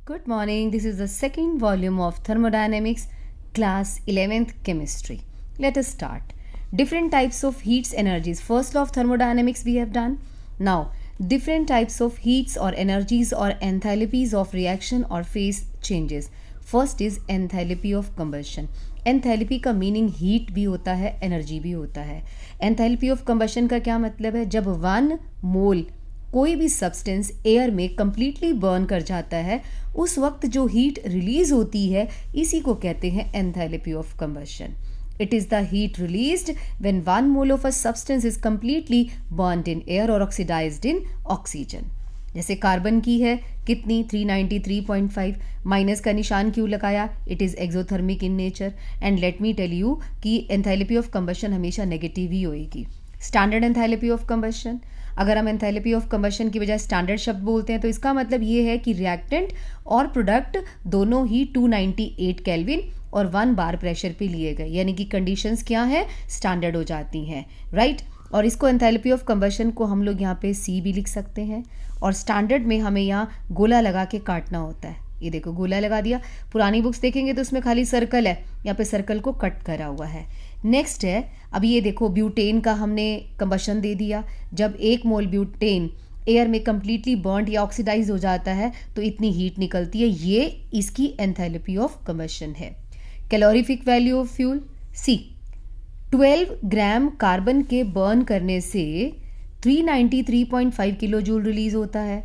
Good morning. This is the second volume of Thermodynamics, class 11th Chemistry. Let us start. Different types of heats energies. First law of thermodynamics we have done. Now, different types of heats or energies or enthalpies of reaction or phase changes. First is enthalpy of combustion. Enthalpy का meaning heat भी होता है, energy भी होता है. Enthalpy of combustion का क्या मतलब है? जब 1 मोल कोई भी सब्सटेंस एयर में कंप्लीटली बर्न कर जाता है, उस वक्त जो हीट रिलीज होती है, इसी को कहते हैं enthalpy of combustion. It is the heat released when 1 mole of a substance is completely burned in air और ऑक्सीडाइज्ड इन ऑक्सीजन. जैसे कार्बन की है कितनी 393.5. माइनस का निशान क्यों लगाया? It is exothermic in nature. And let me tell you कि एंथैल्पी ऑफ कंबशन हमेशा नेगेटिव ही होएगी. स्टैंडर्ड एंथैल्पी ऑफ कंबशन, अगर हम एंथैल्पी ऑफ कंबशन की बजाय स्टैंडर्ड शब्द बोलते हैं तो इसका मतलब ये है कि रिएक्टेंट और प्रोडक्ट दोनों ही 298 केल्विन और 1 बार प्रेशर पे लिए गए, यानी कि कंडीशंस क्या है? स्टैंडर्ड हो जाती हैं, राइट. और इसको एंथैल्पी ऑफ कंबशन को हम लोग यहाँ पे सी भी लिख सकते हैं, और स्टैंडर्ड में हमें यहाँ गोला लगा के काटना होता है. ये देखो गोला लगा दिया. पुरानी बुक्स देखेंगे तो उसमें खाली सर्कल है, यहाँ पे सर्कल को कट करा हुआ है. नेक्स्ट है, अभी ये देखो ब्यूटेन का हमने कंबशन दे दिया. जब 1 मोल ब्यूटेन एयर में कंप्लीटली बर्न्ड या ऑक्सीडाइज हो जाता है तो इतनी हीट निकलती है. ये इसकी एंथैल्पी ऑफ कंबशन है. Calorific value of fuel C. 12 gram carbon के बर्न करने से 393.5 किलो जूल रिलीज होता है.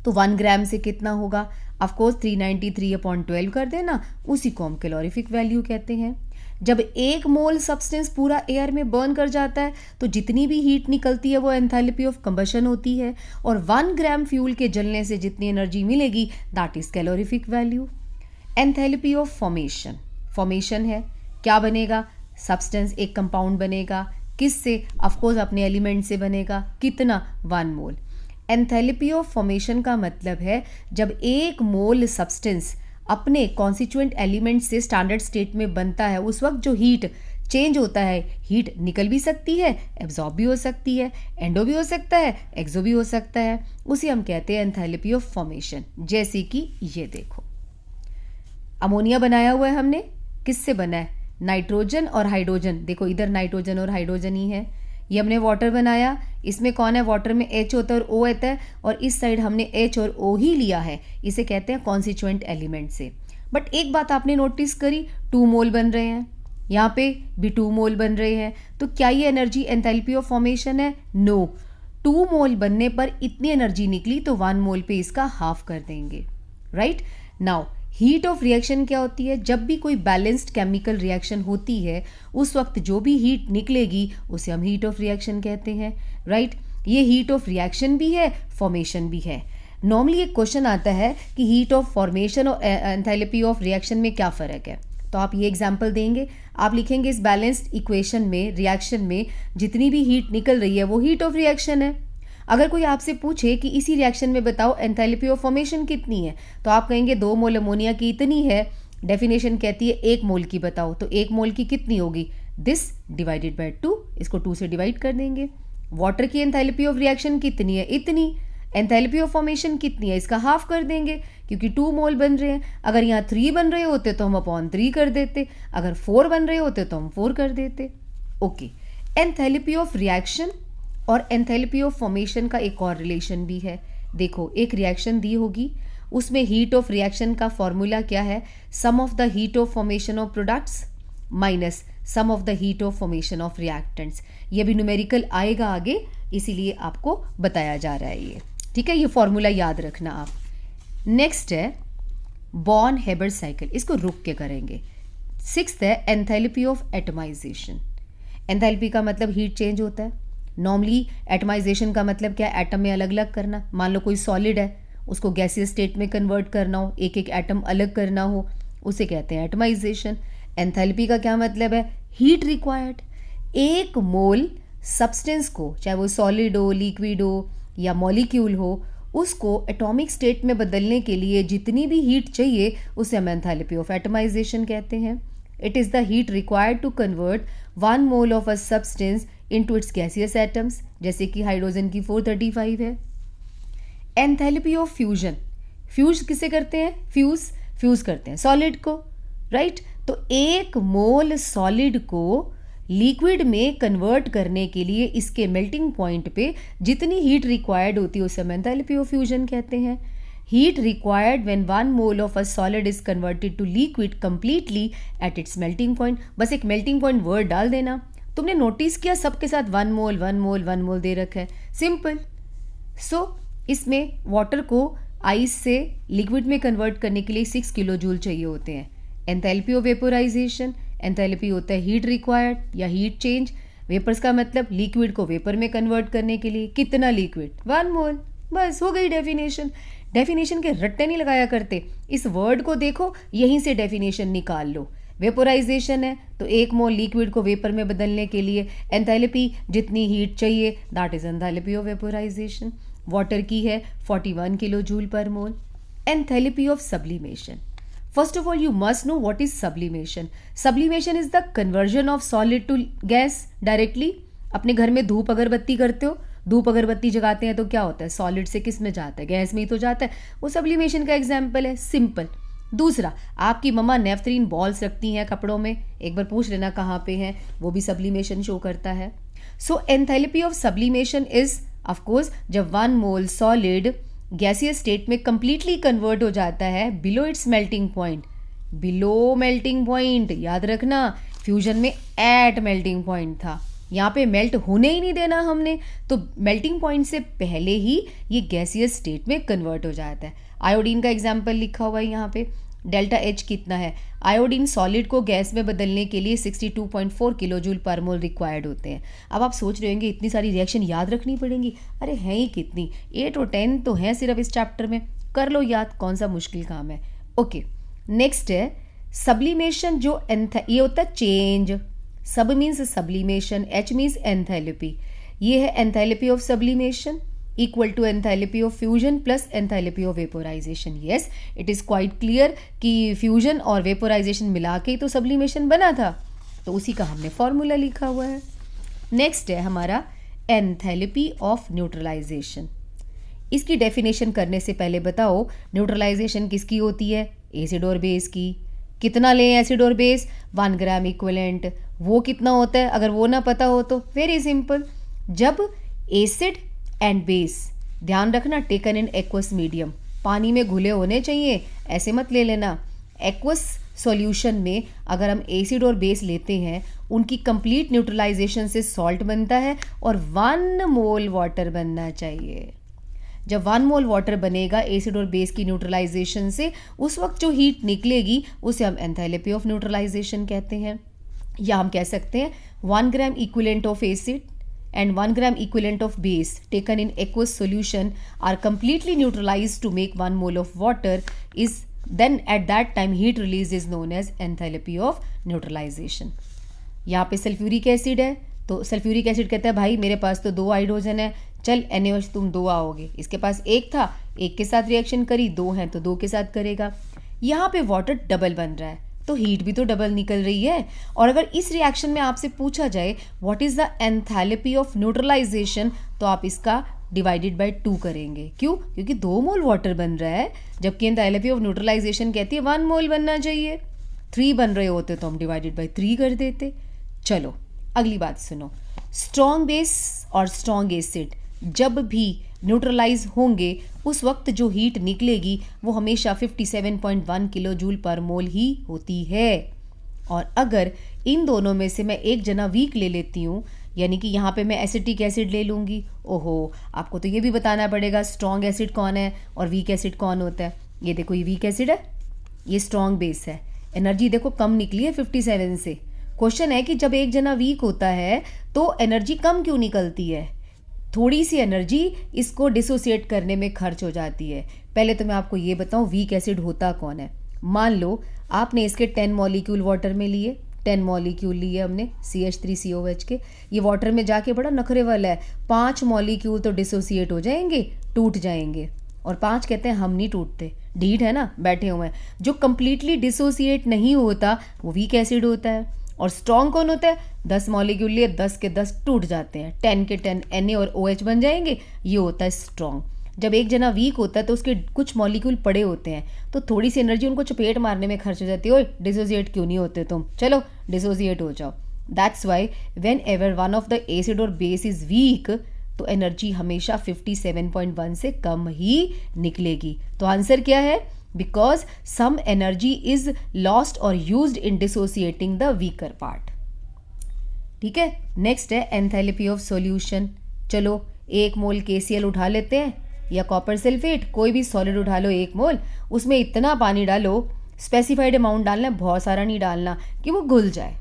तो 1 ग्राम से कितना होगा? ऑफकोर्स 393/12 कर देना, उसी को हम कैलोरीफिक वैल्यू कहते हैं. जब 1 मोल सब्सटेंस पूरा एयर में बर्न कर जाता है तो जितनी भी हीट निकलती है वो एंथैल्पी ऑफ कंबशन होती है, और 1 ग्राम फ्यूल के जलने से जितनी एनर्जी मिलेगी that is calorific value. Enthalpy of formation, formation है क्या बनेगा? सब्सटेंस एक कंपाउंड बनेगा. किससे? ऑफकोर्स अपने एलिमेंट से बनेगा. कितना? 1 मोल. एंथैल्पी ऑफ फॉर्मेशन का मतलब है जब 1 मोल सब्सटेंस अपने कॉन्स्टिट्यूएंट एलिमेंट से स्टैंडर्ड स्टेट में बनता है, उस वक्त जो हीट चेंज होता है, हीट निकल भी सकती है, एब्जॉर्ब भी हो सकती है, एंडो भी हो सकता है, एक्सो भी हो सकता है, उसे हम कहते हैं एंथैल्पी ऑफ फॉर्मेशन. जैसे कि ये देखो अमोनिया बनाया हुआ है हमने, किससे बना है? नाइट्रोजन और हाइड्रोजन. देखो इधर नाइट्रोजन और हाइड्रोजन ही है. ये हमने वाटर बनाया, इसमें कौन है? वाटर में H होता है और O आता है, और इस साइड हमने H और O ही लिया है. इसे कहते हैं कॉन्स्टिट्यूएंट एलिमेंट से. बट एक बात आपने नोटिस करी, 2 मोल बन रहे हैं, यहाँ पे भी 2 मोल बन रहे हैं. तो क्या ये एनर्जी एंथैल्पी ऑफ फॉर्मेशन है? नो. 2 मोल बनने पर इतनी एनर्जी निकली तो 1 मोल पे इसका हाफ कर देंगे, right. Now heat of reaction क्या होती है? जब भी कोई बैलेंस्ड केमिकल रिएक्शन होती है उस वक्त जो भी हीट निकलेगी उसे हम हीट ऑफ रिएक्शन कहते हैं, राइट. ये हीट ऑफ रिएक्शन भी है, फॉर्मेशन भी है. नॉर्मली एक क्वेश्चन आता है कि हीट ऑफ फॉर्मेशन और एंथैल्पी ऑफ रिएक्शन में क्या फ़र्क है. तो आप ये एग्जाम्पल देंगे, आप लिखेंगे इस बैलेंस्ड इक्वेशन में, रिएक्शन में जितनी भी हीट निकल रही है वो हीट ऑफ रिएक्शन है. अगर कोई आपसे पूछे कि इसी रिएक्शन में बताओ एंथैल्पी ऑफ फॉर्मेशन कितनी है, तो आप कहेंगे 2 मोल अमोनिया की इतनी है. डेफिनेशन कहती है 1 मोल की बताओ, तो 1 मोल की कितनी होगी? This divided by 2. इसको 2 से डिवाइड कर देंगे. वाटर की एंथैल्पी ऑफ रिएक्शन कितनी है? इतनी. एंथैल्पी ऑफ फॉर्मेशन कितनी है? इसका हाफ कर देंगे, क्योंकि 2 मोल बन रहे हैं. अगर यहाँ 3 बन रहे होते तो हम अपॉन 3 कर देते, अगर 4 बन रहे होते तो हम 4 कर देते. ओके. एंथैल्पी ऑफ रिएक्शन और एंथैल्पी ऑफ फॉर्मेशन का एक और रिलेशन भी है. देखो एक रिएक्शन दी होगी, उसमें हीट ऑफ रिएक्शन का फॉर्मूला क्या है? Sum of the heat of formation of products minus sum of the heat of formation of reactants. ये भी न्यूमेरिकल आएगा आगे, इसीलिए आपको बताया जा रहा है ये, ठीक है. ये फॉर्मूला याद रखना आप. नेक्स्ट है बॉर्न हेबर साइकिल, इसको रुक के करेंगे. 6th है एंथैल्पी ऑफ एटमाइजेशन. एंथैल्पी का मतलब हीट चेंज होता है. नॉर्मली एटमाइजेशन का मतलब क्या है? एटम में अलग अलग करना. मान लो कोई सॉलिड है, उसको गैसियस स्टेट में कन्वर्ट करना हो, एक एक एटम अलग करना हो, उसे कहते हैं एटमाइजेशन. एंथैल्पी का क्या मतलब है? Heat required. 1 मोल सब्सटेंस को, चाहे वो सॉलिड हो, लिक्विड हो या मॉलिक्यूल हो, उसको एटॉमिक स्टेट में बदलने के लिए जितनी भी हीट चाहिए उसे हम एंथैल्पी ऑफ एटमाइजेशन कहते हैं. It is the heat required to convert 1 mole of a substance into its gaseous atoms, जैसे कि हाइड्रोजन की 435 है. एंथैल्पी ऑफ फ्यूजन, फ्यूज किसे करते हैं? फ्यूज करते हैं सॉलिड को, राइट? तो 1 मोल सॉलिड को लिक्विड में कन्वर्ट करने के लिए इसके मेल्टिंग पॉइंट पे जितनी हीट रिक्वायर्ड होती है उसे हम एंथैल्पी ऑफ फ्यूजन कहते हैं। Heat required when 1 mole of a solid is converted to liquid completely at its melting point. बस एक मेल्टिंग पॉइंट वर्ड डाल देना। तुमने नोटिस किया सबके साथ 1 मोल 1 मोल 1 मोल दे रखा है, सिंपल। सो इसमें वाटर को आइस से लिक्विड में कन्वर्ट करने के लिए 6 किलो जूल चाहिए होते हैं। एंथैल्पी ऑफ वेपोराइजेशन, एंथैल्पी होता है हीट रिक्वायर्ड या हीट चेंज। वेपर्स का मतलब लिक्विड को वेपर में कन्वर्ट करने के लिए कितना लिक्विड? 1 मोल। बस हो गई डेफिनेशन। डेफिनेशन के रट्टे नहीं लगाया करते, इस वर्ड को देखो, यहीं से डेफिनेशन निकाल लो। वेपोराइजेशन है तो 1 मोल लिक्विड को वेपर में बदलने के लिए एंथैल्पी जितनी हीट चाहिए, that is enthalpy of vaporisation. Water की है 41 kilo joule per mole. Enthalpy of sublimation, first of all you must know what is sublimation. Sublimation is the conversion of solid to gas directly. अपने घर में धूप अगरबत्ती करते हो, धूप अगरबत्ती जगाते हैं तो क्या होता है? सॉलिड से किस में जाता है? गैस में ही तो जाता है। वो सब्लिमेशन का एग्जाम्पल है, सिंपल। दूसरा, आपकी मम्मा नेफ्थलीन बॉल्स रखती हैं कपड़ों में, एक बार पूछ लेना कहाँ पे हैं, वो भी सब्लिमेशन शो करता है। So enthalpy of sublimation is of course जब 1 मोल सॉलिड गैसियस स्टेट में कंप्लीटली कन्वर्ट हो जाता है below its melting point. Below melting point याद रखना, फ्यूजन में एट मेल्टिंग पॉइंट था, यहाँ पे मेल्ट होने ही नहीं देना हमने, तो मेल्टिंग पॉइंट से पहले ही ये गैसियस स्टेट में कन्वर्ट हो जाता है। आयोडीन का एग्जाम्पल लिखा हुआ है यहाँ पे। डेल्टा एच कितना है? आयोडीन सॉलिड को गैस में बदलने के लिए 62.4 किलो जूल पर मोल रिक्वायर्ड होते हैं। अब आप सोच रहे होंगे इतनी सारी रिएक्शन याद रखनी पड़ेंगी। अरे हैं ही कितनी, 8 और 10 तो हैं सिर्फ इस चैप्टर में, कर लो याद, कौन सा मुश्किल काम है। ओके, नेक्स्ट है सब्लिमेशन। जो ये होता है change, sub means sublimation, H means enthalpy. ये है enthalpy of sublimation equal to enthalpy of fusion plus enthalpy of vaporisation. Yes, it is quite clear कि फ्यूजन और वेपोराइजेशन मिला के ही तो सब्लिमेशन बना था, तो उसी का हमने फॉर्मूला लिखा हुआ है। नेक्स्ट है हमारा एंथैल्पी ऑफ न्यूट्रलाइजेशन। इसकी डेफिनेशन करने से पहले बताओ न्यूट्रलाइजेशन किसकी होती है? एसिड और बेस की। कितना लें एसिड और बेस? 1 gram equivalent. वो कितना होता है अगर वो ना पता हो तो? वेरी सिंपल, जब एसिड एंड बेस, ध्यान रखना टेकन इन एक्वस मीडियम, पानी में घुले होने चाहिए, ऐसे मत ले लेना। एक्वस सॉल्यूशन में अगर हम एसिड और बेस लेते हैं, उनकी कंप्लीट न्यूट्रलाइजेशन से सॉल्ट बनता है और 1 मोल वाटर बनना चाहिए। जब 1 मोल वाटर बनेगा एसिड और बेस की न्यूट्रलाइजेशन से, उस वक्त जो हीट निकलेगी उसे हम एंथैल्पी ऑफ न्यूट्रलाइजेशन कहते हैं। या हम कह सकते हैं 1 gram equivalent of acid and 1 gram equivalent of base taken in aqueous solution are completely neutralized to make 1 mole of water, is then at that time heat release is known as enthalpy of neutralization। यहाँ पे sulphuric acid है तो sulphuric acid कहता है भाई मेरे पास तो 2 hydrogen है, चल NaOH तुम 2 आओगे। इसके पास 1 था, 1 के साथ रिएक्शन करी, 2 हैं तो 2 के साथ करेगा। यहाँ पे वाटर डबल बन रहा है तो हीट भी तो डबल निकल रही है। और अगर इस रिएक्शन में आपसे पूछा जाए what is the enthalpy of neutralisation, तो आप इसका डिवाइडेड बाय 2 करेंगे। क्यों? क्योंकि 2 मोल वाटर बन रहा है, जबकि एंथैल्पी ऑफ न्यूट्रलाइजेशन कहती है 1 मोल बनना चाहिए। 3 बन रहे होते तो हम डिवाइडेड बाय 3 कर देते। चलो अगली बात सुनो, स्ट्रॉन्ग बेस और स्ट्रॉन्ग एसिड जब भी न्यूट्रलाइज होंगे उस वक्त जो हीट निकलेगी वो हमेशा 57.1 किलो जूल पर मोल ही होती है। और अगर इन दोनों में से मैं एक जना वीक ले लेती हूँ, यानी कि यहाँ पे मैं एसिटिक एसिड ले लूँगी, ओहो आपको तो ये भी बताना पड़ेगा स्ट्रॉन्ग एसिड कौन है और वीक एसिड कौन होता है। ये देखो ये वीक एसिड है, ये स्ट्रॉन्ग बेस है, एनर्जी देखो कम निकली है 57 से। क्वेश्चन है कि जब एक जना वीक होता है तो एनर्जी कम क्यों निकलती है? थोड़ी सी एनर्जी इसको डिसोसिएट करने में खर्च हो जाती है। पहले तो मैं आपको ये बताऊं वीक एसिड होता कौन है। मान लो आपने इसके 10 मॉलिक्यूल वाटर में लिए, 10 मॉलिक्यूल लिए हमने CH3COH के, ये वाटर में जाके बड़ा नखरे वाला है, 5 मॉलिक्यूल तो डिसोसिएट हो जाएंगे, टूट जाएंगे, और 5 कहते हैं हम नहीं टूटते, ढीठ है ना, बैठे हुए हैं। जो कंप्लीटली डिसोसिएट नहीं होता वो वीक एसिड होता है। और स्ट्रॉन्ग कौन होता है? 10 मॉलिक्यूल लिए 10 के 10 टूट जाते हैं, 10 के 10 Na और OH बन जाएंगे, ये होता है स्ट्रॉन्ग। जब एक जना वीक होता है तो उसके कुछ मॉलिक्यूल पड़े होते हैं, तो थोड़ी सी एनर्जी उनको चपेट मारने में खर्च हो जाती है। ओए डिसोसिएट क्यों नहीं होते तुम, चलो डिसोसिएट हो जाओ। That's why when ever one of the acid और बेस इज वीक, तो एनर्जी हमेशा 57.1 से कम ही निकलेगी। तो आंसर क्या है? Because some energy is lost और used in dissociating the weaker part. ठीक है, नेक्स्ट है एंथैल्पी ऑफ सॉल्यूशन। चलो 1 मोल KCl उठा लेते हैं, या कॉपर सल्फेट, कोई भी सॉलिड उठा लो 1 मोल, उसमें इतना पानी डालो, स्पेसिफाइड अमाउंट डालना है, बहुत सारा नहीं डालना कि वो घुल जाए।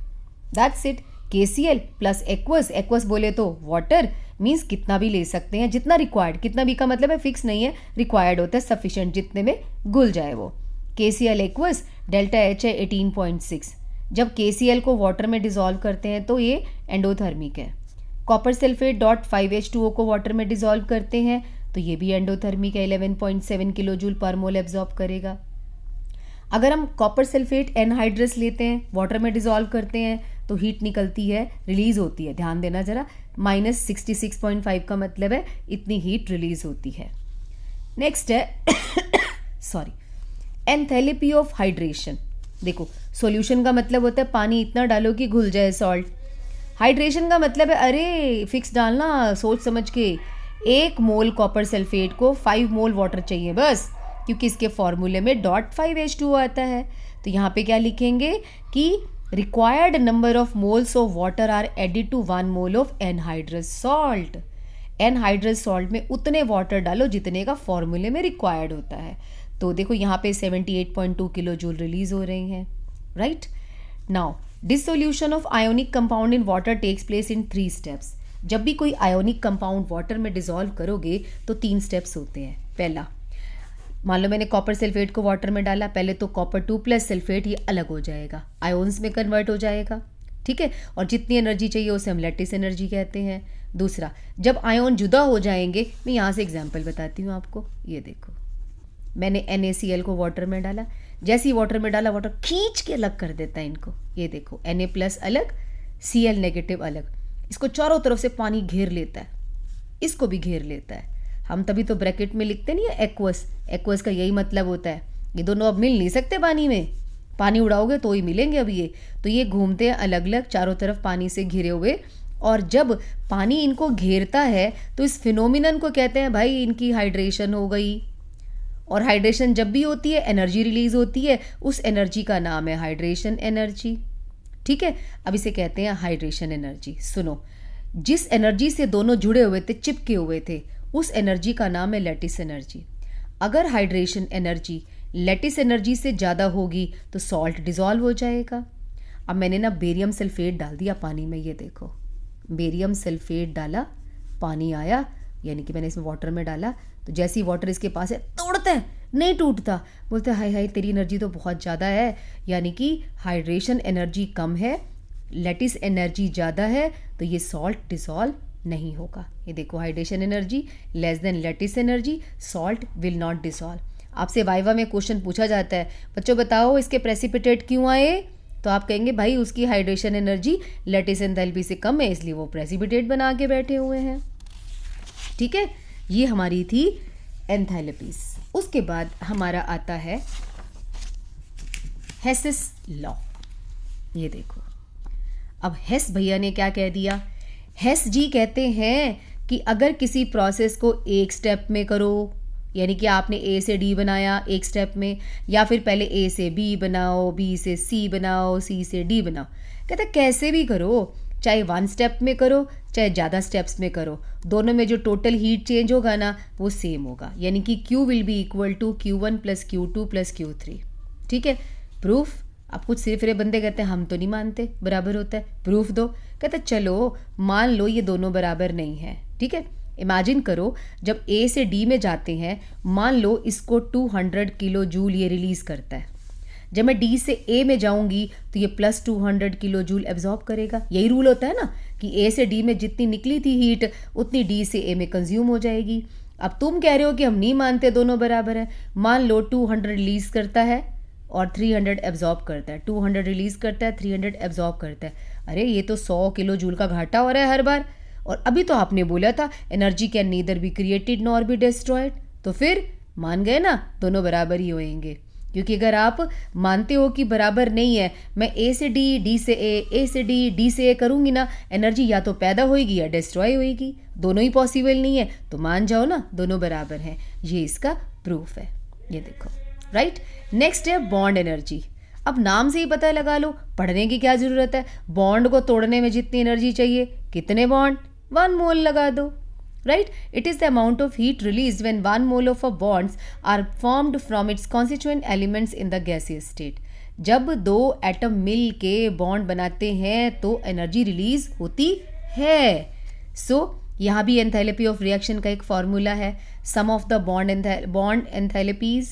That's it. KCl plus aqueous, aqueous बोले तो वाटर, मीन्स कितना भी ले सकते हैं, जितना रिक्वायर्ड, कितना भी का मतलब है फिक्स नहीं है, रिक्वायर्ड होता है सफिशिएंट, जितने में घुल जाए वो। KCl एक्वस, डेल्टा H है 18.6। जब KCl को वाटर में डिसॉल्व करते हैं तो ये एंडोथर्मिक है। कॉपर सल्फेट .5H2O को वाटर में डिसॉल्व करते हैं तो ये भी एंडोथर्मिक है, 11.7 किलो जूल पर मोल एब्जॉर्ब करेगा। अगर हम कॉपर सल्फेट एनहाइड्रस लेते हैं, वाटर में डिसॉल्व करते हैं तो हीट निकलती है, रिलीज होती है, ध्यान देना जरा, -66.5 का मतलब है इतनी हीट रिलीज होती है। नेक्स्ट है सॉरी, एंथैल्पी ऑफ हाइड्रेशन। देखो सॉल्यूशन का मतलब होता है पानी इतना डालो कि घुल जाए सॉल्ट। हाइड्रेशन का मतलब है अरे फिक्स डालना, सोच समझ के। 1 मोल कॉपर सल्फेट को 5 मोल वाटर चाहिए बस, क्योंकि इसके फॉर्मूले में .5H2O आता है। तो यहाँ पे क्या लिखेंगे कि required number of moles of water are added to 1 mole of anhydrous salt. Anhydrous salt में उतने वाटर डालो जितने का फॉर्मूले में रिक्वायर्ड होता है। तो देखो यहाँ पे 78.2 किलो जूल रिलीज हो रही हैं, right. Now dissolution of ionic compound in water takes place in 3 steps. जब भी कोई आयोनिक कंपाउंड वाटर में डिसॉल्व करोगे तो 3 स्टेप्स होते हैं। पहला, मान लो मैंने कॉपर सल्फेट को वाटर में डाला, पहले तो कॉपर 2 प्लस सल्फेट ये अलग हो जाएगा, आयोन्स में कन्वर्ट हो जाएगा, ठीक है, और जितनी एनर्जी चाहिए उसे हम लैटिस एनर्जी कहते हैं। दूसरा, जब आयोन जुदा हो जाएंगे, मैं यहाँ से एग्जाम्पल बताती हूँ आपको। ये देखो मैंने NaCl को वाटर में डाला, जैसे ही वाटर में डाला वाटर खींच के अलग कर देता है इनको। ये देखो Na प्लस अलग, Cl नेगेटिव अलग, इसको चारों तरफ से पानी घेर लेता है, इसको भी घेर लेता है। हम तभी तो ब्रैकेट में लिखते नहीं है एक्वस, एक्वस का यही मतलब होता है। ये दोनों अब मिल नहीं सकते पानी में, पानी उड़ाओगे तो ही मिलेंगे अब ये। तो ये घूमते हैं अलग अलग चारों तरफ पानी से घिरे हुए, और जब पानी इनको घेरता है तो इस फिनोमिनन को कहते हैं भाई इनकी हाइड्रेशन हो गई। और हाइड्रेशन जब भी होती है एनर्जी रिलीज होती है, उस एनर्जी का नाम है हाइड्रेशन एनर्जी, ठीक है। अब इसे कहते हैं हाइड्रेशन एनर्जी। सुनो, जिस एनर्जी से दोनों जुड़े हुए थे, चिपके हुए थे, उस एनर्जी का नाम है लैटिस एनर्जी। अगर हाइड्रेशन एनर्जी लैटिस एनर्जी से ज़्यादा होगी तो सॉल्ट डिसॉल्व हो जाएगा। अब मैंने ना बेरियम सल्फेट डाल दिया पानी में, ये देखो बेरियम सल्फेट डाला, पानी आया, यानी कि मैंने इसमें वाटर में डाला, तो जैसे ही वाटर इसके पास है तोड़ता है, नहीं टूटता, बोलते हैं हाय हाय तेरी एनर्जी तो बहुत ज़्यादा है, यानी कि हाइड्रेशन एनर्जी कम है, लैटिस एनर्जी ज़्यादा है, तो ये सॉल्ट डिसॉल्व नहीं होगा। ये देखो hydration energy less than lattice energy, salt will not dissolve. आपसे वाइवा में क्वेश्चन पूछा जाता है, बच्चों बताओ इसके प्रेसिपिटेट क्यों आए, तो आप कहेंगे भाई उसकी हाइड्रेशन एनर्जी लैटिस एंथैल्पी से कम है इसलिए वो प्रेसिपिटेट बना के बैठे हुए हैं, ठीक है। ये हमारी थी एंथैल्पीज। उसके बाद हमारा आता है हेसिस लॉ। ये देखो अब हेस भैया ने क्या कह दिया, हेस जी कहते हैं कि अगर किसी प्रोसेस को एक स्टेप में करो, यानी कि आपने A से D बनाया एक स्टेप में, या फिर पहले A से B बनाओ, B से C बनाओ, C से D बनाओ, कहते कैसे भी करो, चाहे 1 स्टेप में करो चाहे ज़्यादा स्टेप्स में करो, दोनों में जो टोटल हीट चेंज होगा ना वो सेम होगा, यानी कि Q will be equal to Q1 plus Q2 plus Q3, ठीक है। प्रूफ, अब कुछ सिर्फ बंदे कहते हैं हम तो नहीं मानते बराबर होता है, प्रूफ दो, कहते चलो मान लो ये दोनों बराबर नहीं है, ठीक है। इमेजिन करो जब A से D में जाते हैं, मान लो इसको 200 किलो जूल ये रिलीज करता है, जब मैं D से A में जाऊंगी तो ये प्लस 200 किलो जूल एब्जॉर्ब करेगा। यही रूल होता है ना कि A से D में जितनी निकली थी हीट उतनी D से A में कंज्यूम हो जाएगी। अब तुम कह रहे हो कि हम नहीं मानते दोनों बराबर है, मान लो 200 रिलीज करता है और 300 एब्जॉर्ब करता है, 200 रिलीज करता है 300 एब्जॉर्ब करता है, अरे ये तो 100 किलो जूल का घाटा हो रहा है हर बार। और अभी तो आपने बोला था energy can neither be created nor be destroyed, तो फिर मान गए ना, दोनों बराबर ही होंगे। क्योंकि अगर आप मानते हो कि बराबर नहीं है, मैं ए से डी, डी से ए से डी, डी से ए करूँगी ना, एनर्जी या तो पैदा होएगी या डिस्ट्रॉय होएगी, दोनों ही पॉसिबल नहीं है। तो मान जाओ ना, दोनों बराबर हैं। ये इसका प्रूफ है, ये देखो, राइट। नेक्स्ट है बॉन्ड एनर्जी। अब नाम से ही पता लगा लो, पढ़ने की क्या ज़रूरत है। बॉन्ड को तोड़ने में जितनी एनर्जी चाहिए, कितने बॉन्ड, 1 मोल लगा दो, right? It is the amount of heat released when 1 mole of a bonds are formed from its constituent elements in the gaseous state. जब 2 एटम मिल के बॉन्ड बनाते हैं तो एनर्जी रिलीज होती है। सो यहाँ भी एंथैल्पी ऑफ रिएक्शन का एक फॉर्मूला है, sum of the bond enthalpies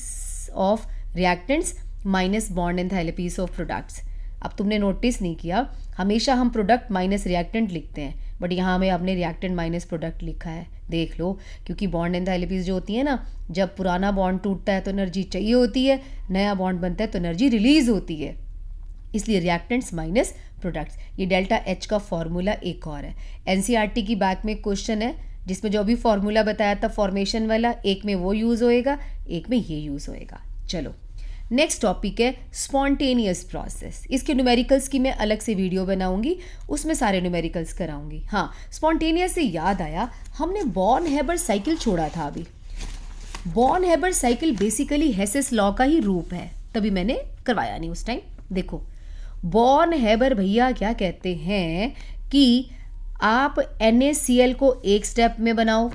of reactants minus bond enthalpies of products. अब तुमने नोटिस नहीं किया, हमेशा हम प्रोडक्ट माइनस रिएक्टेंट लिखते हैं, बट यहाँ हमें अपने रिएक्टेंट माइनस प्रोडक्ट लिखा है, देख लो। क्योंकि बॉन्ड एंथैल्पीज जो होती है ना, जब पुराना बॉन्ड टूटता है तो एनर्जी चाहिए होती है, नया बॉन्ड बनता है तो एनर्जी रिलीज होती है, इसलिए रिएक्टेंट्स माइनस प्रोडक्ट्स। ये डेल्टा एच का फॉर्मूला एक और है। एनसीईआरटी की बैक में क्वेश्चन है जिसमें जो अभी फॉर्मूला बताया था फॉर्मेशन वाला, एक में वो यूज़ होएगा, एक में ये यूज़ होएगा। चलो नेक्स्ट टॉपिक है स्पॉन्टेनियस प्रोसेस। इसके न्यूमेरिकल्स की मैं अलग से वीडियो बनाऊंगी, उसमें सारे न्यूमेरिकल्स कराऊंगी। हाँ, स्पॉन्टेनियस से याद आया, हमने बॉर्न हेबर साइकिल छोड़ा था अभी। Born Haber cycle basically Hess's law का ही रूप है, तभी मैंने करवाया नहीं उस टाइम। देखो बॉर्न हेबर भैया क्या कहते हैं कि आप NaCl को एक स्टेप में बनाओ,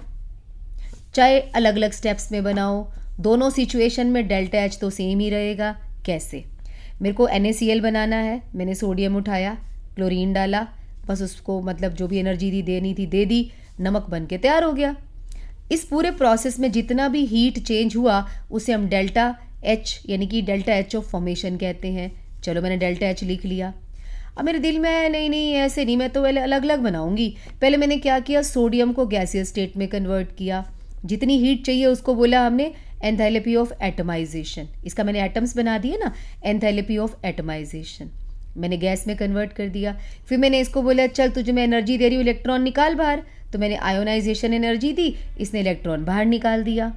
चाहे अलग अलग स्टेप्स में बनाओ, दोनों सिचुएशन में डेल्टा एच तो सेम ही रहेगा। कैसे? मेरे को NaCl बनाना है, मैंने सोडियम उठाया, क्लोरीन डाला, बस उसको मतलब जो भी एनर्जी दी देनी थी दे दी, नमक बन के तैयार हो गया। इस पूरे प्रोसेस में जितना भी हीट चेंज हुआ उसे हम डेल्टा एच यानी कि डेल्टा एच ऑफ फॉर्मेशन कहते हैं। चलो मैंने डेल्टा एच लिख लिया। अब मेरे दिल में नहीं ऐसे नहीं, मैं तो पहले अलग अलग बनाऊंगी। पहले मैंने क्या किया, सोडियम को गैसियस स्टेट में कन्वर्ट किया, जितनी हीट चाहिए उसको बोला हमने एंथैल्पी ऑफ एटमाइजेशन। इसका मैंने एटम्स बना दिए ना, एंथैल्पी ऑफ एटमाइजेशन, मैंने गैस में कन्वर्ट कर दिया। फिर मैंने इसको बोला चल तुझे मैं एनर्जी दे रही हूँ, इलेक्ट्रॉन निकाल बाहर, तो मैंने आयोनाइजेशन एनर्जी दी, इसने इलेक्ट्रॉन बाहर निकाल दिया।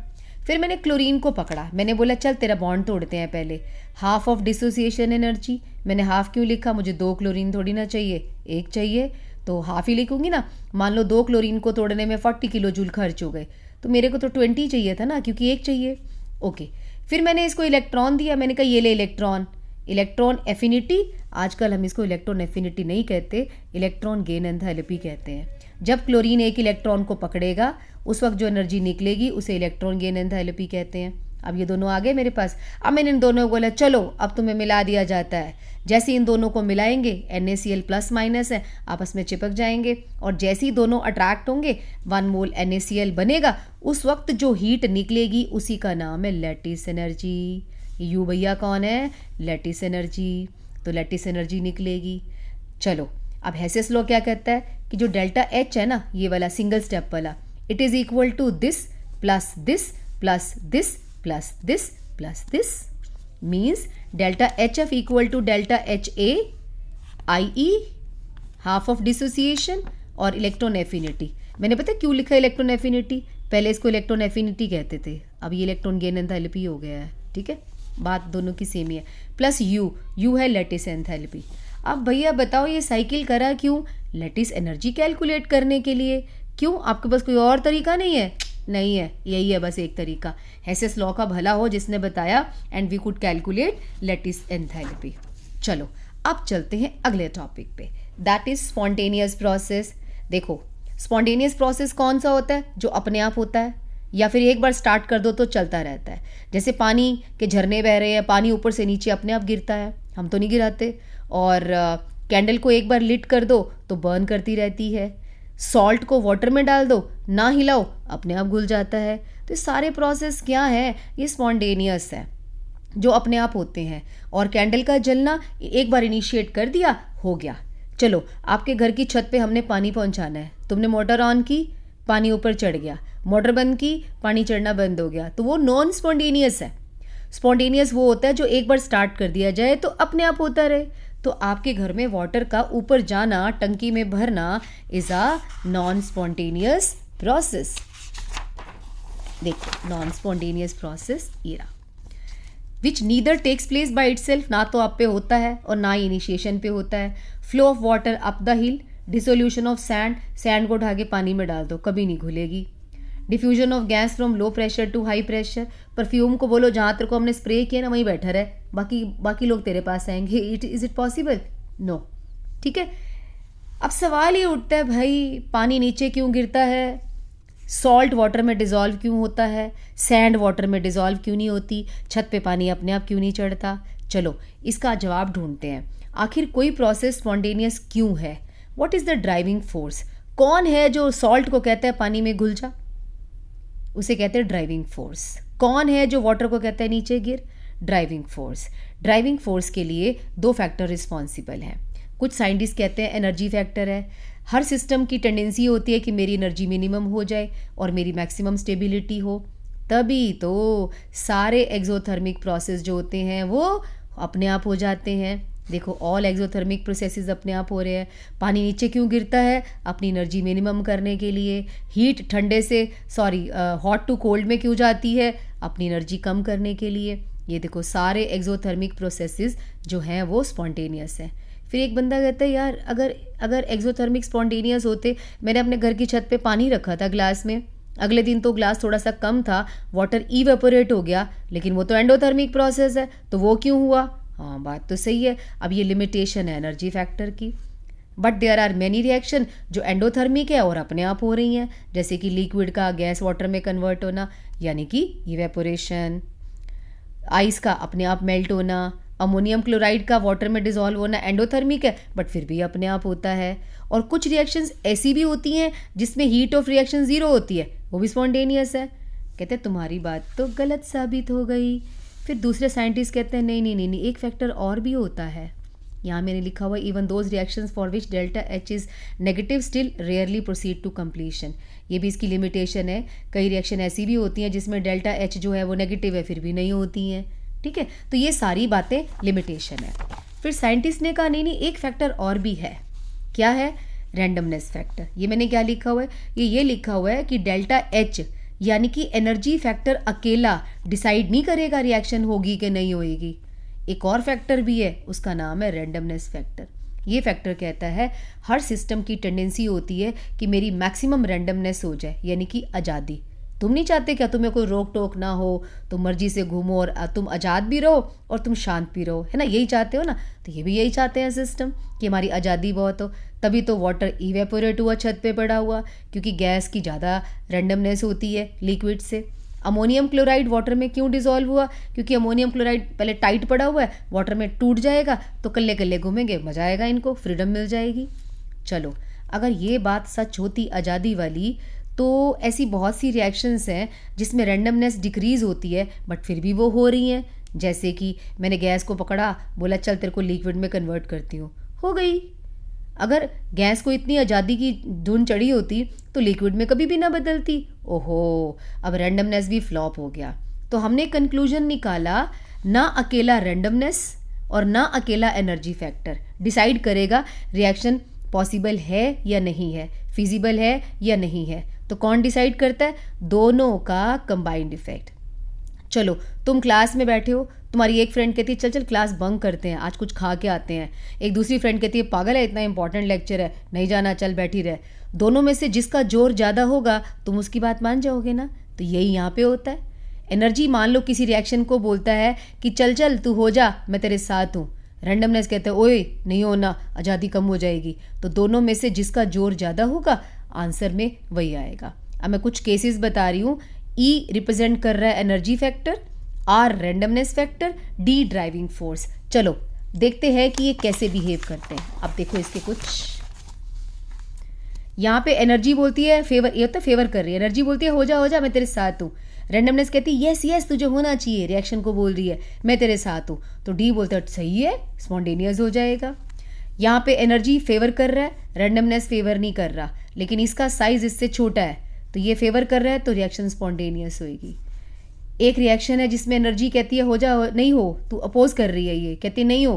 फिर मैंने क्लोरीन को पकड़ा, मैंने बोला चल तेरा बॉन्ड तोड़ते हैं पहले, हाफ ऑफ डिसोसिएशन एनर्जी। मैंने हाफ क्यों लिखा, मुझे 2 क्लोरीन थोड़ी ना चाहिए, 1 चाहिए, तो हाफ ही लिखूंगी ना। मान लो 2 क्लोरीन को तोड़ने में 40 किलो जूल खर्च हो गए, तो मेरे को तो 20 चाहिए था ना, क्योंकि 1 चाहिए। ओके, फिर मैंने इसको इलेक्ट्रॉन दिया, मैंने कहा ये ले इलेक्ट्रॉन, इलेक्ट्रॉन एफिनिटी, आजकल हम इसको इलेक्ट्रॉन एफिनिटी नहीं कहते, इलेक्ट्रॉन गेन एंथैल्पी कहते हैं। जब क्लोरीन एक इलेक्ट्रॉन को पकड़ेगा उस वक्त जो एनर्जी निकलेगी उसे इलेक्ट्रॉन गेन एंथैल्पी कहते हैं। अब ये दोनों आ गए मेरे पास। अब मैंने इन दोनों को बोला चलो अब तुम्हें मिला दिया जाता है। जैसे इन दोनों को मिलाएंगे, NaCl प्लस माइनस है, आपस में चिपक जाएंगे, और जैसे ही दोनों अट्रैक्ट होंगे 1 मोल NaCl बनेगा, उस वक्त जो हीट निकलेगी उसी का नाम है लैटिस एनर्जी। यू भैया कौन है, लैटिस एनर्जी, तो लैटिस एनर्जी निकलेगी। चलो अब हेसेस लॉ क्या कहता है कि जो डेल्टा एच है ना, ये वाला सिंगल स्टेप वाला, it is equal to this plus this plus this plus this plus this, means delta H F equal to delta H A I E, half of dissociation और electron affinity. मैंने पता क्यों लिखा electron affinity, पहले इसको electron affinity कहते थे, अब ये इलेक्ट्रॉन गेन एंथैल्पी हो गया है। ठीक है, बात दोनों की सेम ही है। प्लस यू है लैटिस एंथैल्पी। अब भैया बताओ ये साइकिल करा क्यों, लैटिस एनर्जी कैलकुलेट करने के लिए। क्यों, आपके पास कोई और तरीका नहीं है? नहीं है, यही है बस एक तरीका। हेसेस लॉ का भला हो जिसने बताया, and we could calculate lattice enthalpy. चलो अब चलते हैं अगले टॉपिक पे, दैट इज स्पॉन्टेनियस प्रोसेस। देखो स्पॉन्टेनियस प्रोसेस कौन सा होता है, जो अपने आप होता है या फिर एक बार स्टार्ट कर दो तो चलता रहता है। जैसे पानी के झरने बह रहे हैं, पानी ऊपर से नीचे अपने आप गिरता है, हम तो नहीं गिराते। और कैंडल को एक बार लिट कर दो तो बर्न करती रहती है। सॉल्ट को वाटर में डाल दो, ना हिलाओ, अपने आप घुल जाता है। तो सारे प्रोसेस क्या है, ये स्पॉन्टेनियस है, जो अपने आप होते हैं। और कैंडल का जलना एक बार इनिशिएट कर दिया, हो गया। चलो आपके घर की छत पे हमने पानी पहुंचाना है, तुमने मोटर ऑन की, पानी ऊपर चढ़ गया, मोटर बंद की, पानी चढ़ना बंद हो गया, तो वो नॉन स्पॉन्टेनियस है। स्पॉन्टेनियस वो होता है जो एक बार स्टार्ट कर दिया जाए तो अपने आप होता रहे। तो आपके घर में वाटर का ऊपर जाना, टंकी में भरना is a non spontaneous process. देखो नॉन स्पॉन्टेनियस प्रोसेस ये रहा, which neither takes place by itself, ना तो आप पे होता है और ना ही इनिशिएशन पे होता है। Flow of water up the hill, dissolution of sand, sand को उठा के पानी में डाल दो, कभी नहीं घुलेगी। Diffusion of gas from low pressure to high pressure, perfume को बोलो जहाँ तेरे को हमने स्प्रे किया ना वहीं बैठा रहे, बाकी लोग तेरे पास आएंगे। Is it possible? नो। ठीक है, अब सवाल ये उठता है भाई पानी नीचे क्यों गिरता है, सॉल्ट वाटर में डिज़ोल्व क्यों होता है, सैंड वाटर में डिज़ोल्व क्यों नहीं होती, छत पे पानी अपने आप क्यों नहीं चढ़ता। चलो इसका जवाब ढूंढते हैं। आखिर कोई प्रोसेस स्पॉन्टेनियस क्यों है? What is the driving force? कौन है जो सॉल्ट को कहता है पानी में घुल जा, उसे कहते हैं ड्राइविंग फोर्स। कौन है जो वाटर को कहता है नीचे गिर? Driving force. ड्राइविंग फोर्स के लिए दो फैक्टर रिस्पॉन्सिबल हैं। कुछ साइंटिस्ट कहते हैं एनर्जी फैक्टर है। हर सिस्टम की टेंडेंसी होती है कि मेरी एनर्जी मिनिमम हो जाए और मेरी मैक्सिमम स्टेबिलिटी हो, तभी तो सारे एक्सोथर्मिक प्रोसेस जो होते हैं वो अपने आप हो जाते हैं। देखो ऑल एक्सोथर्मिक प्रोसेसेस अपने आप हो रहे हैं। पानी नीचे क्यों गिरता है? अपनी एनर्जी मिनिमम करने के लिए। हीट ठंडे से हॉट टू कोल्ड में क्यों जाती है? अपनी एनर्जी कम करने के लिए। ये देखो सारे एक्सोथर्मिक प्रोसेसेस जो हैं वो स्पॉन्टेनियस हैं। फिर एक बंदा कहता है यार अगर एक्सोथर्मिक स्पॉन्टेनियस होते, मैंने अपने घर की छत पे पानी रखा था ग्लास में, अगले दिन तो ग्लास थोड़ा सा कम था, वाटर इवेपोरेट हो गया, लेकिन वो तो एंडोथर्मिक प्रोसेस है, तो वो क्यों हुआ? हाँ बात तो सही है। अब ये लिमिटेशन है एनर्जी फैक्टर की। But there are many reaction जो एंडोथर्मिक है और अपने आप हो रही हैं, जैसे कि लिक्विड का गैस वाटर में कन्वर्ट होना यानी कि इवेपोरेशन, आइस का अपने आप मेल्ट होना, अमोनियम क्लोराइड का वाटर में डिजोल्व होना एंडोथर्मिक है बट फिर भी अपने आप होता है। और कुछ रिएक्शंस ऐसी भी होती हैं जिसमें हीट ऑफ रिएक्शन ज़ीरो होती है, वो भी स्पॉन्टेनियस है। कहते हैं तुम्हारी बात तो गलत साबित हो गई। फिर दूसरे साइंटिस्ट कहते हैं नहीं, एक फैक्टर और भी होता है। यहाँ मैंने लिखा हुआ even those reactions for which delta H is negative still rarely proceed to completion. ये भी इसकी लिमिटेशन है। कई रिएक्शन ऐसी भी होती हैं जिसमें डेल्टा एच जो है वो नेगेटिव है फिर भी नहीं होती हैं। ठीक है, तो ये सारी बातें लिमिटेशन है। फिर साइंटिस्ट ने कहा नहीं एक फैक्टर और भी है। क्या है? Randomness factor. ये मैंने क्या लिखा हुआ है? ये लिखा हुआ है कि डेल्टा एच यानी कि एनर्जी फैक्टर अकेला डिसाइड नहीं करेगा रिएक्शन होगी कि नहीं होएगी। एक और फैक्टर भी है, उसका नाम है रैंडमनेस फैक्टर। ये फैक्टर कहता है हर सिस्टम की टेंडेंसी होती है कि मेरी मैक्सिमम रैंडमनेस हो जाए, यानी कि आज़ादी। तुम नहीं चाहते क्या तुम्हें कोई रोक टोक ना हो, तुम मर्जी से घूमो और तुम आज़ाद भी रहो और तुम शांत भी रहो, है ना? यही चाहते हो ना? तो ये भी यही चाहते हैं सिस्टम कि हमारी आज़ादी बहुत हो। तभी तो वाटर इवेपोरेट हुआ छत पे पड़ा हुआ, क्योंकि गैस की ज़्यादा रैंडमनेस होती है लिक्विड से। अमोनियम क्लोराइड वाटर में क्यों डिज़ोल्व हुआ? क्योंकि अमोनियम क्लोराइड पहले टाइट पड़ा हुआ है, वाटर में टूट जाएगा तो कल्ले कल्ले घूमेंगे, मज़ा आएगा, इनको फ्रीडम मिल जाएगी। चलो अगर ये बात सच होती आज़ादी वाली, तो ऐसी बहुत सी रिएक्शंस हैं जिसमें रैंडमनेस डिक्रीज़ होती है बट फिर भी वो हो रही हैं। जैसे कि मैंने गैस को पकड़ा, बोला चल तेरे को लिक्विड में कन्वर्ट करती हूँ, हो गई। अगर गैस को इतनी आज़ादी की धुन चढ़ी होती तो लिक्विड में कभी भी ना बदलती। ओहो, अब रैंडमनेस भी फ्लॉप हो गया। तो हमने कंक्लूजन निकाला, ना अकेला रैंडमनेस और ना अकेला एनर्जी फैक्टर डिसाइड करेगा रिएक्शन पॉसिबल है या नहीं है, फिजिबल है या नहीं है। तो कौन डिसाइड करता है? दोनों का कंबाइंड इफेक्ट। चलो तुम क्लास में बैठे हो, तुम्हारी एक फ्रेंड कहती है चल चल क्लास बंक करते हैं, आज कुछ खा के आते हैं। एक दूसरी फ्रेंड कहती है पागल है, इतना इंपॉर्टेंट लेक्चर है, नहीं जाना, चल बैठी रहे। दोनों में से जिसका जोर ज़्यादा होगा तुम उसकी बात मान जाओगे ना। तो यही यहाँ पे होता है। एनर्जी मान लो किसी रिएक्शन को बोलता है कि चल चल तू हो जा, मैं तेरे साथ हूँ। रैंडमनेस कहते हैं ओए नहीं होना, आज़ादी कम हो जाएगी। तो दोनों में से जिसका जोर ज़्यादा होगा आंसर में वही आएगा। अब मैं कुछ केसेस बता रही हूँ। ई रिप्रेजेंट कर रहा है energy factor, R randomness factor, the driving force. चलो देखते हैं कि ये कैसे बिहेव करते हैं। अब देखो इसके कुछ, यहाँ पे एनर्जी बोलती है फेवर, ये होता है फेवर कर रही है, एनर्जी बोलती है हो जा मैं तेरे साथ हूँ। रैंडमनेस कहती है यस तुझे होना चाहिए, रिएक्शन को बोल रही है मैं तेरे साथ हूँ। तो डी बोलता है सही है, स्पॉन्टेनियस हो जाएगा। यहाँ पे एनर्जी फेवर कर रहा है, रैंडमनेस फेवर नहीं कर रहा, लेकिन इसका साइज इससे छोटा है, तो ये फेवर कर रहा है तो रिएक्शन स्पॉन्टेनियस होएगी। एक रिएक्शन है जिसमें एनर्जी कहती है हो जा, नहीं हो, तू अपोज कर रही है, ये कहती नहीं हो,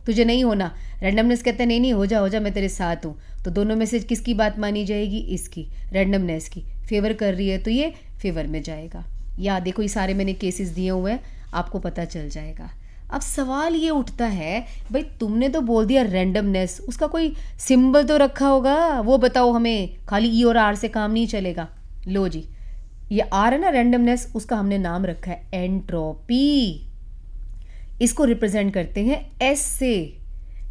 तुझे नहीं होना। रैंडमनेस कहते हैं नहीं हो जा मैं तेरे साथ हूँ। तो दोनों में से किसकी बात मानी जाएगी? इसकी, रैंडमनेस की। फेवर कर रही है तो ये फेवर में जाएगा। या देखो ये सारे मैंने केसेस दिए हुए हैं, आपको पता चल जाएगा। अब सवाल ये उठता है, भाई तुमने तो बोल दिया रैंडमनेस, उसका कोई सिंबल तो रखा होगा, वो बताओ हमें, खाली ई और आर से काम नहीं चलेगा। लो जी, ये आर है ना रैंडमनेस, उसका हमने नाम रखा है एंट्रोपी। इसको रिप्रेजेंट करते हैं एस से।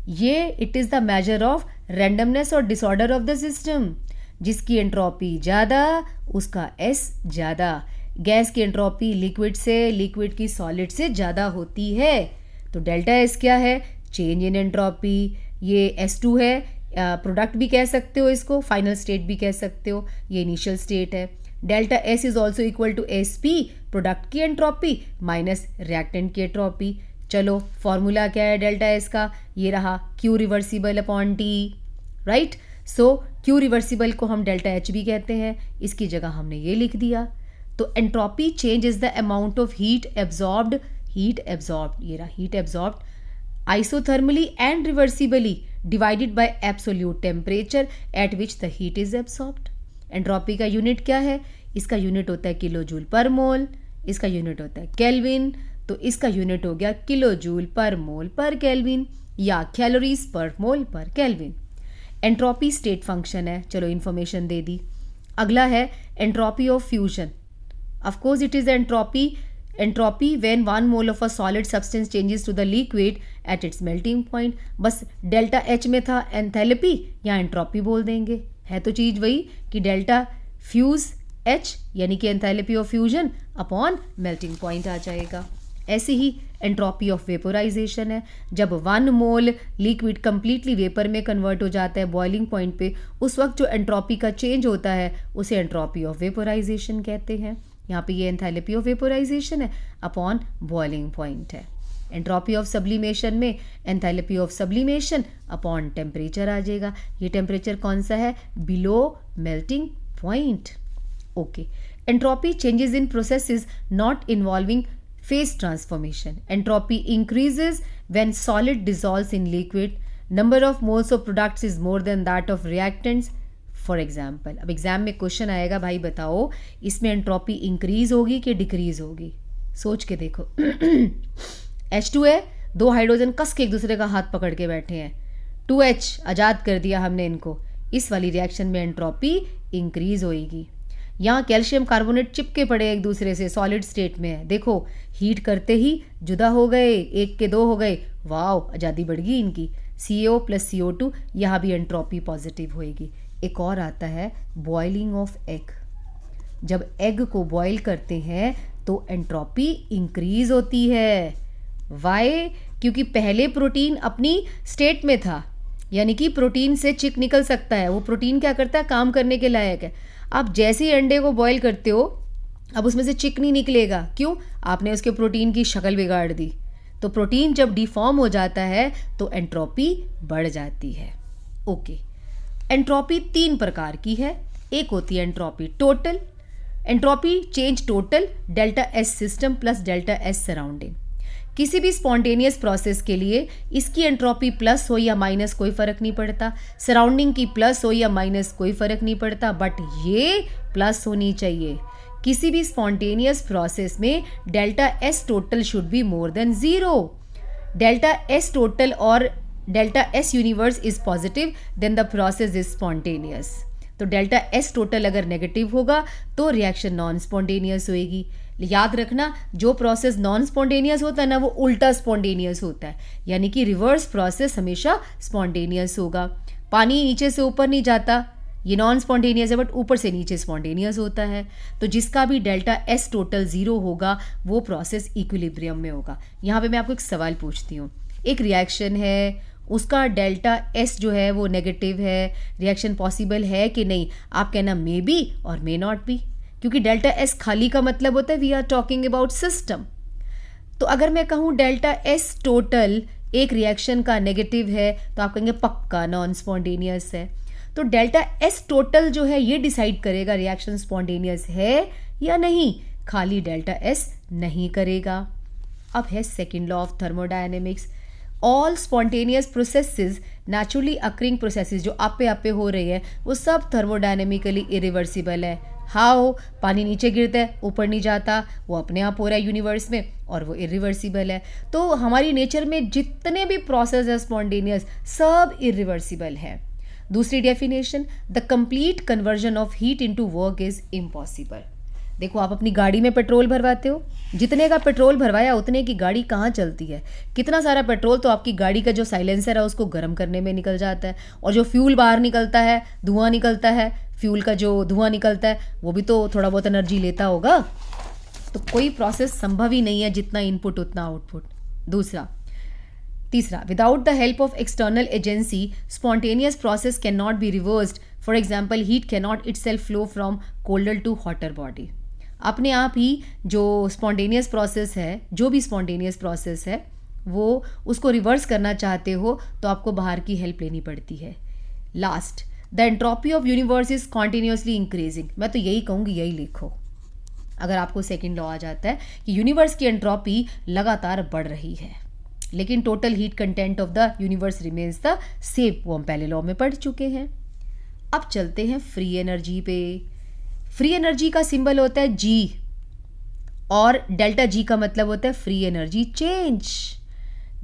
ये it is the measure of randomness और डिसऑर्डर ऑफ द सिस्टम। जिसकी एंट्रोपी ज़्यादा उसका एस ज़्यादा। गैस की एंट्रोपी लिक्विड से, लिक्विड की सॉलिड से ज़्यादा होती है। तो डेल्टा एस क्या है? Change in entropy. ये S2 है, प्रोडक्ट भी कह सकते हो इसको, फाइनल स्टेट भी कह सकते हो, ये इनिशियल स्टेट है। Delta S is also equal to SP, product की एंट्रोपी माइनस रिएक्टेंट की एंट्रोपी। चलो फॉर्मूला क्या है डेल्टा एस का? ये रहा Q reversible upon T, right. So Q reversible को हम डेल्टा H भी कहते हैं, इसकी जगह हमने ये लिख दिया। तो entropy change is the amount of heat absorbed, ये रहा heat absorbed isothermally and reversibly divided by absolute temperature at which the heat is absorbed. Entropy का यूनिट क्या है? इसका यूनिट होता है किलो जूल पर मोल, इसका यूनिट होता है केल्विन, तो इसका यूनिट हो गया किलो जूल पर मोल पर केल्विन या कैलोरीज पर मोल पर केल्विन। एंट्रोपी स्टेट फंक्शन है, चलो इन्फॉर्मेशन दे दी। अगला है entropy of fusion. Of course, it is entropy when 1 mole of a solid substance changes to the liquid at its melting point. बस delta H में था एंथैल्पी, या एंट्रोपी बोल देंगे, है तो चीज़ वही कि डेल्टा फ्यूज H यानी कि enthalpy of fusion upon melting point आ जाएगा। ऐसे ही एंट्रोपी ऑफ वेपोराइजेशन है, जब 1 मोल लिक्विड कंप्लीटली वेपर में कन्वर्ट हो जाता है बॉइलिंग पॉइंट पे, उस वक्त जो एंट्रोपी का चेंज होता है उसे एंट्रोपी ऑफ वेपोराइजेशन कहते हैं। यहाँ पे ये एंथैल्पी ऑफ वेपोराइजेशन है अपॉन बॉइलिंग पॉइंट है। एंट्रोपी ऑफ सब्लिमेशन में enthalpy of sublimation upon temperature आ जाएगा। ये टेम्परेचर कौन सा है? Below melting point. Okay, entropy changes in processes not involving phase transformation. Entropy increases when solid dissolves in liquid. Number of moles of products is more than that of reactants. For example, अब exam में question आएगा, भाई बताओ इसमें entropy increase होगी कि decrease होगी? सोच के देखो। H2 है, 2 हाइड्रोजन कस के एक दूसरे का हाथ पकड़ के बैठे हैं, 2H आज़ाद कर दिया हमने इनको, इस वाली रिएक्शन में एंट्रोपी इंक्रीज होएगी। यहाँ कैल्शियम कार्बोनेट चिपके पड़े एक दूसरे से, सॉलिड स्टेट में है, देखो हीट करते ही जुदा हो गए, 1 के 2 हो गए, वाओ आज़ादी बढ़ गई इनकी। CO + CO2, यहाँ भी एंट्रोपी पॉजिटिव होएगी। एक और आता है बॉइलिंग ऑफ एग। जब एग को बॉयल करते हैं तो एंट्रोपी इंक्रीज होती है। वाई? क्योंकि पहले प्रोटीन अपनी स्टेट में था, यानी कि प्रोटीन से चिक निकल सकता है, वो प्रोटीन क्या करता है? काम करने के लायक है। आप जैसे ही अंडे को बॉईल करते हो, अब उसमें से चिक नहीं निकलेगा, क्यों? आपने उसके प्रोटीन की शक्ल बिगाड़ दी। तो प्रोटीन जब डिफॉर्म हो जाता है तो एंट्रोपी बढ़ जाती है। ओके, एंट्रोपी 3 प्रकार की है। एक होती है entropy total, entropy change total delta S system plus delta S surrounding. किसी भी स्पॉन्टेनियस प्रोसेस के लिए इसकी एंट्रोपी प्लस हो या माइनस कोई फ़र्क नहीं पड़ता, सराउंडिंग की प्लस हो या माइनस कोई फ़र्क नहीं पड़ता, बट ये प्लस होनी चाहिए। किसी भी स्पॉन्टेनियस प्रोसेस में delta S total should be more than 0। Delta S total और delta S universe is positive, then the process is spontaneous. तो डेल्टा एस टोटल अगर नेगेटिव होगा तो रिएक्शन नॉन स्पॉन्टेनियस होएगी। याद रखना, जो प्रोसेस नॉन स्पॉन्टेनियस होता है ना, वो उल्टा स्पॉन्टेनियस होता है, यानी कि रिवर्स प्रोसेस हमेशा स्पॉन्टेनियस होगा। पानी नीचे से ऊपर नहीं जाता, ये नॉन स्पॉन्टेनियस है, बट ऊपर से नीचे स्पॉन्टेनियस होता है। तो जिसका भी डेल्टा एस टोटल 0 होगा वो प्रोसेस इक्विलिब्रियम में होगा। यहाँ पे मैं आपको एक सवाल पूछती हूँ, एक रिएक्शन है, उसका डेल्टा एस जो है वो नेगेटिव है, रिएक्शन पॉसिबल है कि नहीं? आप कहना मे बी और मे नॉट बी, क्योंकि डेल्टा एस खाली का मतलब होता है we are talking about system. तो अगर मैं कहूँ डेल्टा एस टोटल एक रिएक्शन का नेगेटिव है तो आप कहेंगे पक्का नॉन स्पॉन्टेनियस है। तो डेल्टा एस टोटल जो है ये डिसाइड करेगा रिएक्शन स्पॉन्टेनियस है या नहीं, खाली डेल्टा एस नहीं करेगा। अब है second law of thermodynamics. All spontaneous processes, naturally occurring processes जो आपे आपे हो रही है, वो सब थर्मोडायनेमिकली इरिवर्सिबल है। हाउ, पानी नीचे गिरता है, ऊपर नहीं जाता, वो अपने आप हो रहा है यूनिवर्स में और वो इरिवर्सिबल है। तो हमारी नेचर में जितने भी प्रोसेस है स्पॉन्टेनियस, सब इरिवर्सिबल है। दूसरी definition, the complete conversion of heat into work is impossible. देखो, आप अपनी गाड़ी में पेट्रोल भरवाते हो, जितने का पेट्रोल भरवाया उतने की गाड़ी कहाँ चलती है। कितना सारा पेट्रोल तो आपकी गाड़ी का जो साइलेंसर है उसको गर्म करने में निकल जाता है, और जो फ्यूल बाहर निकलता है, धुआं निकलता है, फ्यूल का जो धुआं निकलता है वो भी तो थोड़ा बहुत एनर्जी लेता होगा। तो कोई प्रोसेस संभव ही नहीं है जितना इनपुट उतना आउटपुट। तीसरा, without the help of external agency spontaneous process can not be reversed. For example, heat can not itself flow from colder to hotter body. अपने आप ही जो स्पॉन्टेनियस प्रोसेस है, जो भी स्पॉन्टेनियस प्रोसेस है, वो उसको रिवर्स करना चाहते हो तो आपको बाहर की हेल्प लेनी पड़ती है। Last, the entropy of universe is continuously increasing. मैं तो यही कहूँगी, यही लिखो अगर आपको सेकेंड लॉ आ जाता है कि यूनिवर्स की एंट्रोपी लगातार बढ़ रही है, लेकिन total heat content of the universe remains the same. वो हम पहले लॉ में पढ़ चुके हैं। अब चलते हैं फ्री एनर्जी पे। फ्री एनर्जी का सिंबल होता है जी, और डेल्टा जी का मतलब होता है फ्री एनर्जी चेंज।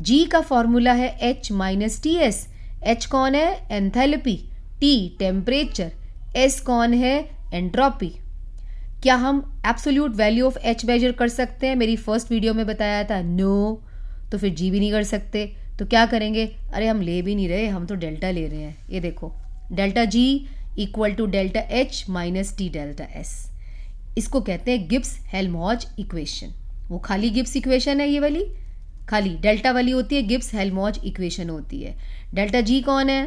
जी का फॉर्मूला है H minus T S. H कौन है? एंथैल्पी। T temperature. S कौन है? एंट्रोपी। क्या हम absolute value of H measure कर सकते हैं? मेरी फर्स्ट वीडियो में बताया था नो। तो फिर जी भी नहीं कर सकते, तो क्या करेंगे? अरे हम ले भी नहीं रहे, हम तो डेल्टा ले रहे हैं। ये देखो, delta G equal to delta H minus T delta S। इसको कहते हैं गिब्स हेल्महोल्ट्ज इक्वेशन। वो खाली गिब्स इक्वेशन है, ये वाली खाली डेल्टा वाली होती है, गिब्स हेल्महोल्ट्ज इक्वेशन होती है। डेल्टा जी कौन है?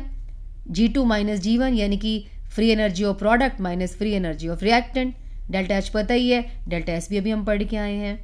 G2 माइनस G1, यानी कि free energy of product minus free energy of reactant. Delta H पता ही है, डेल्टा S भी अभी हम पढ़ के आए हैं।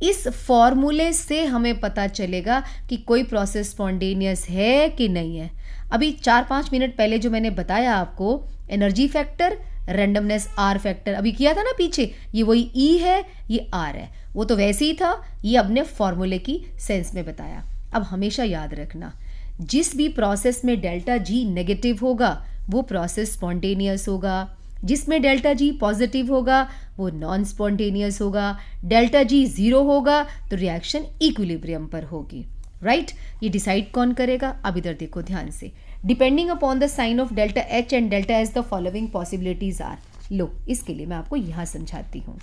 इस फॉर्मूले से हमें पता चलेगा कि कोई प्रोसेस स्पॉन्टेनियस है कि नहीं है। अभी 4-5 मिनट पहले जो मैंने बताया आपको, energy factor, randomness R factor अभी किया था ना पीछे, ये वही ई है, ये आर है, वो तो वैसे ही था, ये अपने फॉर्मूले की सेंस में बताया। अब हमेशा याद रखना, जिस भी प्रोसेस में डेल्टा जी नेगेटिव होगा वो प्रोसेस स्पॉन्टेनियस होगा, जिसमें डेल्टा जी पॉजिटिव होगा वो नॉन स्पॉन्टेनियस होगा, डेल्टा जी जीरो होगा तो रिएक्शन इक्विलिब्रियम पर होगी। राइट? ये डिसाइड कौन करेगा? अब इधर देखो ध्यान से। Depending upon the sign of delta H and delta S the following possibilities are. लो, इसके लिए मैं आपको यहाँ समझाती हूँ।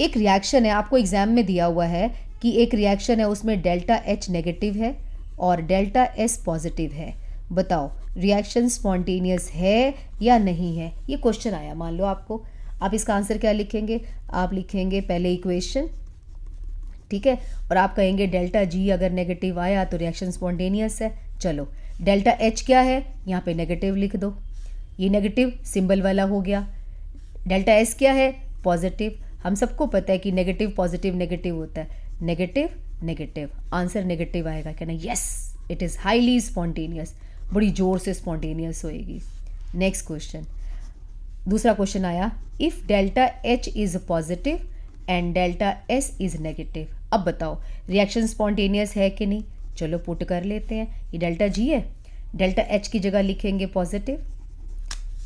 एक रिएक्शन है, आपको एग्जाम में दिया हुआ है कि एक रिएक्शन है, उसमें डेल्टा एच नेगेटिव है और डेल्टा एस पॉजिटिव है। बताओ रिएक्शन स्पॉन्टेनियस है या नहीं है? ये क्वेश्चन आया, मान लो आपको। आप इसका आंसर क्या लिखेंगे? आप लिखेंगे पहले इक्वेशन, ठीक है, और आप कहेंगे डेल्टा जी अगर नेगेटिव आया तो रिएक्शन स्पॉन्टेनियस है। चलो, डेल्टा एच क्या है? यहाँ पे नेगेटिव लिख दो, ये नेगेटिव सिंबल वाला हो गया। डेल्टा एस क्या है? पॉजिटिव। हम सबको पता है कि नेगेटिव पॉजिटिव नेगेटिव होता है, नेगेटिव नेगेटिव, आंसर नेगेटिव आएगा। कहना yes, it is highly spontaneous, बड़ी जोर से स्पॉन्टेनियस होएगी। नेक्स्ट क्वेश्चन, दूसरा क्वेश्चन आया, if delta H is positive and delta S is negative. अब बताओ रिएक्शन स्पॉन्टेनियस है कि नहीं? चलो पुट कर लेते हैं। ये डेल्टा जी है, डेल्टा एच की जगह लिखेंगे पॉजिटिव,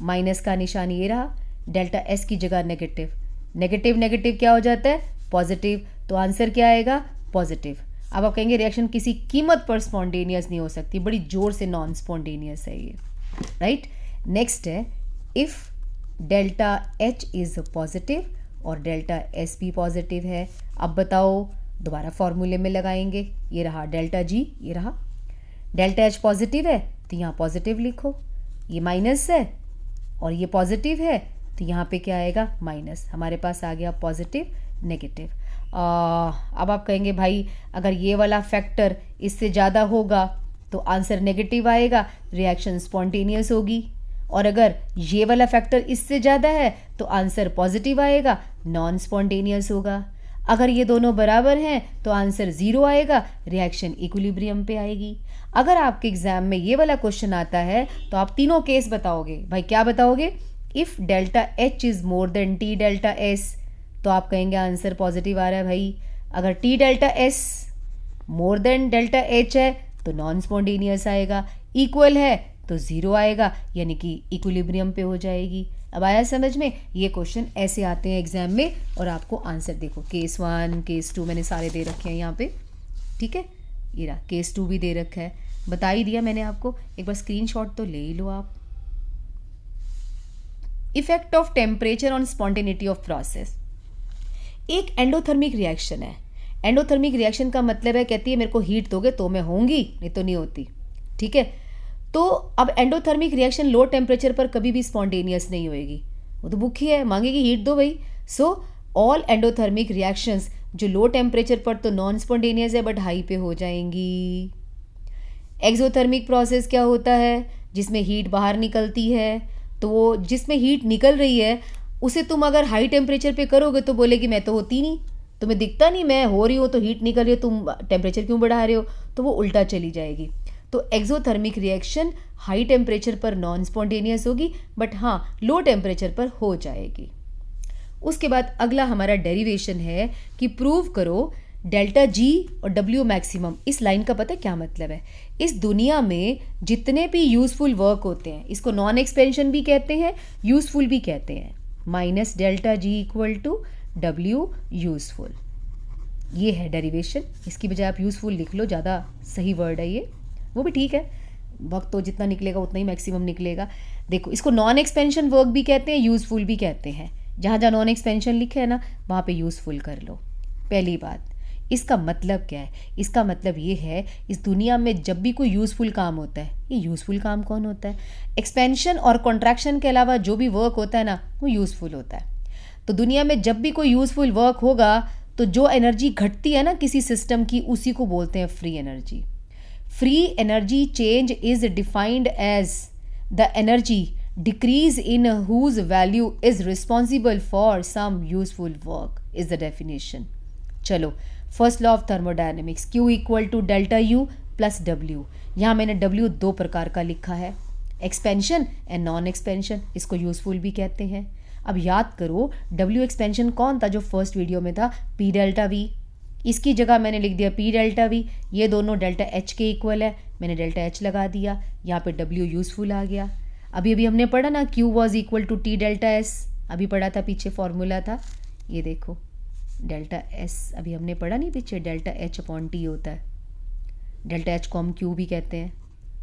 माइनस का निशान ये रहा, डेल्टा एस की जगह नेगेटिव, नेगेटिव नेगेटिव क्या हो जाता है? पॉजिटिव, तो आंसर क्या आएगा? पॉजिटिव। अब आप कहेंगे रिएक्शन किसी कीमत पर स्पॉन्टेनियस नहीं हो सकती, बड़ी जोर से नॉन स्पॉन्टेनियस है ये। राइट? नेक्स्ट है, if delta H is positive और डेल्टा एस भी पॉजिटिव है। अब बताओ, दोबारा फॉर्मूले में लगाएंगे, ये रहा डेल्टा जी, ये रहा डेल्टा एच पॉजिटिव है तो यहाँ पॉजिटिव लिखो, ये माइनस है और ये पॉजिटिव है तो यहाँ पे क्या आएगा? माइनस। हमारे पास आ गया पॉजिटिव नेगेटिव। अब आप कहेंगे भाई अगर ये वाला फैक्टर इससे ज़्यादा होगा तो आंसर नेगेटिव आएगा, रिएक्शन स्पॉन्टेनियस होगी, और अगर ये वाला फैक्टर इससे ज़्यादा है तो आंसर पॉजिटिव आएगा, नॉन स्पॉन्टेनियस होगा। अगर ये दोनों बराबर हैं तो आंसर ज़ीरो आएगा, रिएक्शन इक्विलिब्रियम पे आएगी। अगर आपके एग्जाम में ये वाला क्वेश्चन आता है तो आप तीनों केस बताओगे। भाई क्या बताओगे? If delta H is more than T delta S तो आप कहेंगे आंसर पॉजिटिव आ रहा है भाई। अगर T delta S more than delta H है तो नॉन स्पॉन्टेनियस आएगा, इक्वल है तो ज़ीरो आएगा, यानी कि इक्विलिब्रियम पे हो जाएगी। अब आया समझ में? ये क्वेश्चन ऐसे आते हैं एग्जाम में और आपको आंसर देखो, केस 1 केस 2 मैंने सारे दे रखे हैं यहाँ पे, ठीक है। ये रहा केस 2 भी दे रखा है, बता ही दिया मैंने आपको, एक बार स्क्रीनशॉट तो ले ही लो आप। Effect of temperature on spontaneity of process. एक एंडोथर्मिक रिएक्शन है। एंडोथर्मिक रिएक्शन का मतलब है, कहती है मेरे को हीट दोगे तो मैं होंगी, नहीं तो नहीं होती, ठीक है। तो अब एंडोथर्मिक रिएक्शन लो टेम्परेचर पर कभी भी स्पॉन्टेनियस नहीं होएगी, वो तो भूखी है, मांगेगी हीट दो भाई। सो ऑल एंडोथर्मिक रिएक्शंस जो लो टेम्परेचर पर तो नॉन स्पॉन्टेनियस है बट हाई पे हो जाएंगी। एक्सोथर्मिक प्रोसेस क्या होता है, जिसमें हीट बाहर निकलती है, तो वो जिसमें हीट निकल रही है उसे तुम अगर हाई टेम्परेचर पे करोगे तो बोलेगी मैं तो होती नहीं, तुम्हें दिखता नहीं मैं हो रही हूँ तो हीट निकल रही है, तुम टेम्परेचर क्यों बढ़ा रहे हो, तो वो उल्टा चली जाएगी। तो एक्सोथर्मिक रिएक्शन हाई टेम्परेचर पर नॉन स्पॉन्टेनियस होगी बट हाँ लो टेम्परेचर पर हो जाएगी। उसके बाद अगला हमारा डेरिवेशन है कि प्रूव करो डेल्टा जी और डब्ल्यू मैक्सिमम। इस लाइन का पता है क्या मतलब है? इस दुनिया में जितने भी यूजफुल वर्क होते हैं, इसको नॉन एक्सपेंशन भी कहते हैं, यूजफुल भी कहते हैं, minus delta G equal to W useful. ये है डेरिवेशन, इसकी बजाय आप यूजफुल लिख लो, ज़्यादा सही वर्ड है ये, वो भी ठीक है, वक्त तो जितना निकलेगा उतना ही मैक्सिमम निकलेगा। देखो इसको नॉन एक्सपेंशन वर्क भी कहते हैं, यूजफुल भी कहते हैं, जहाँ जहाँ नॉन एक्सपेंशन लिखे है ना वहाँ पे यूजफुल कर लो। पहली बात, इसका मतलब क्या है? इसका मतलब ये है इस दुनिया में जब भी कोई यूज़फुल काम होता है, ये यूज़फुल काम कौन होता है? एक्सपेंशन और कॉन्ट्रैक्शन के अलावा जो भी वर्क होता है ना वो यूज़फुल होता है। तो दुनिया में जब भी कोई यूज़फुल वर्क होगा तो जो एनर्जी घटती है ना किसी सिस्टम की, उसी को बोलते हैं free energy. Free energy change is defined as the energy decrease in whose value is responsible for some useful work is the definition. चलो first law of thermodynamics, Q equal to delta U plus W। यहाँ मैंने W दो प्रकार का लिखा है, expansion and non expansion, इसको useful भी कहते हैं। अब याद करो W एक्सपेंशन कौन था जो फर्स्ट वीडियो में था? P delta V। इसकी जगह मैंने लिख दिया P डेल्टा V, ये दोनों डेल्टा H के इक्वल है, मैंने डेल्टा H लगा दिया, यहाँ पे W यूजफुल आ गया। अभी अभी हमने पढ़ा ना Q was equal to T delta S, अभी पढ़ा था, पीछे फॉर्मूला था, ये देखो डेल्टा एस अभी हमने पढ़ा नहीं पीछे, डेल्टा एच अपॉन टी होता है, डेल्टा एच को हम क्यू भी कहते हैं,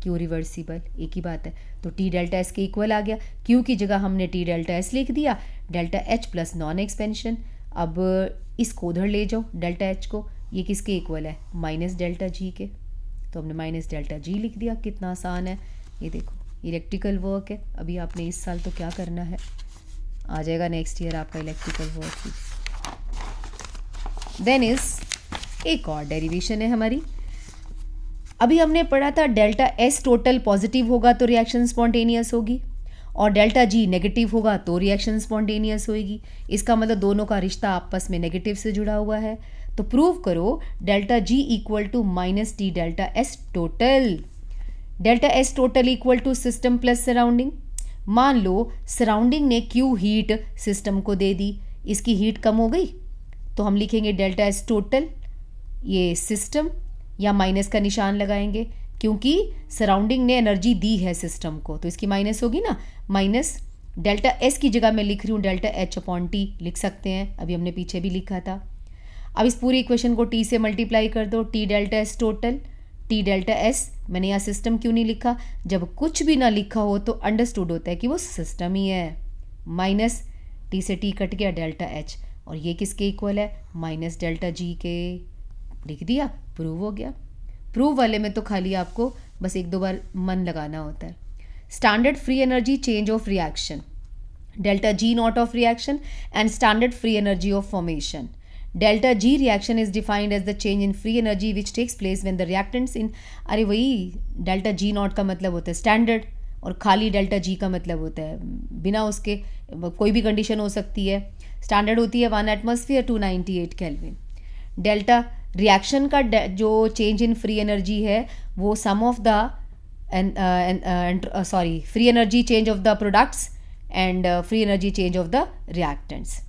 क्यू रिवर्सिबल, एक ही बात है। तो टी डेल्टा एस के इक्वल आ गया, क्यू की जगह हमने टी डेल्टा एस लिख दिया, delta H plus non expansion. अब इसको उधर ले जाओ डेल्टा एच को, ये किसके इक्वल है? माइनस डेल्टा जी के, तो हमने माइनस डेल्टा जी लिख दिया। कितना आसान है, ये देखो इलेक्ट्रिकल वर्क है। अभी आपने इस साल तो क्या करना है, आ जाएगा नेक्स्ट ईयर आपका इलेक्ट्रिकल वर्क ही। देन इज एक और डेरिवेशन है हमारी, अभी हमने पढ़ा था डेल्टा एस टोटल पॉजिटिव होगा तो रिएक्शन स्पॉन्टेनियस होगी, और डेल्टा जी नेगेटिव होगा तो रिएक्शन स्पॉन्टेनियस होगी। इसका मतलब दोनों का रिश्ता आपस में नेगेटिव से जुड़ा हुआ है। तो प्रूव करो delta G equal to minus T delta S total. Delta S total equal to system plus surrounding. मान लो सराउंडिंग ने क्यू हीट सिस्टम को दे दी, इसकी हीट कम हो गई तो हम लिखेंगे डेल्टा एस टोटल, ये सिस्टम, या माइनस का निशान लगाएंगे क्योंकि सराउंडिंग ने एनर्जी दी है सिस्टम को, तो इसकी माइनस होगी ना, माइनस डेल्टा एस की जगह मैं लिख रही हूँ डेल्टा एच अपॉन टी, लिख सकते हैं, अभी हमने पीछे भी लिखा था। अब इस पूरी इक्वेशन को टी से मल्टीप्लाई कर दो, T delta S total, T delta S, मैंने यहाँ सिस्टम क्यों नहीं लिखा? जब कुछ भी ना लिखा हो तो अंडरस्टूड होता है कि वो सिस्टम ही है। माइनस टी से टी कट गया, डेल्टा एच, और ये किसके इक्वल है? माइनस डेल्टा जी के, लिख दिया, प्रूव हो गया। प्रूव वाले में तो खाली आपको बस एक दो बार मन लगाना होता है। Standard free energy change of reaction, delta G not of reaction and standard free energy of formation. Delta G reaction is defined as the change in free energy which takes place when the reactants in, अरे वही delta G not का मतलब होता है standard, और खाली delta G का मतलब होता है बिना उसके, कोई भी कंडीशन हो सकती है। स्टैंडर्ड होती है 1 एटमॉस्फेयर 298 केल्विन। डेल्टा रिएक्शन का जो चेंज इन फ्री एनर्जी है वो sum of the free energy change of the products and free energy change of the reactants.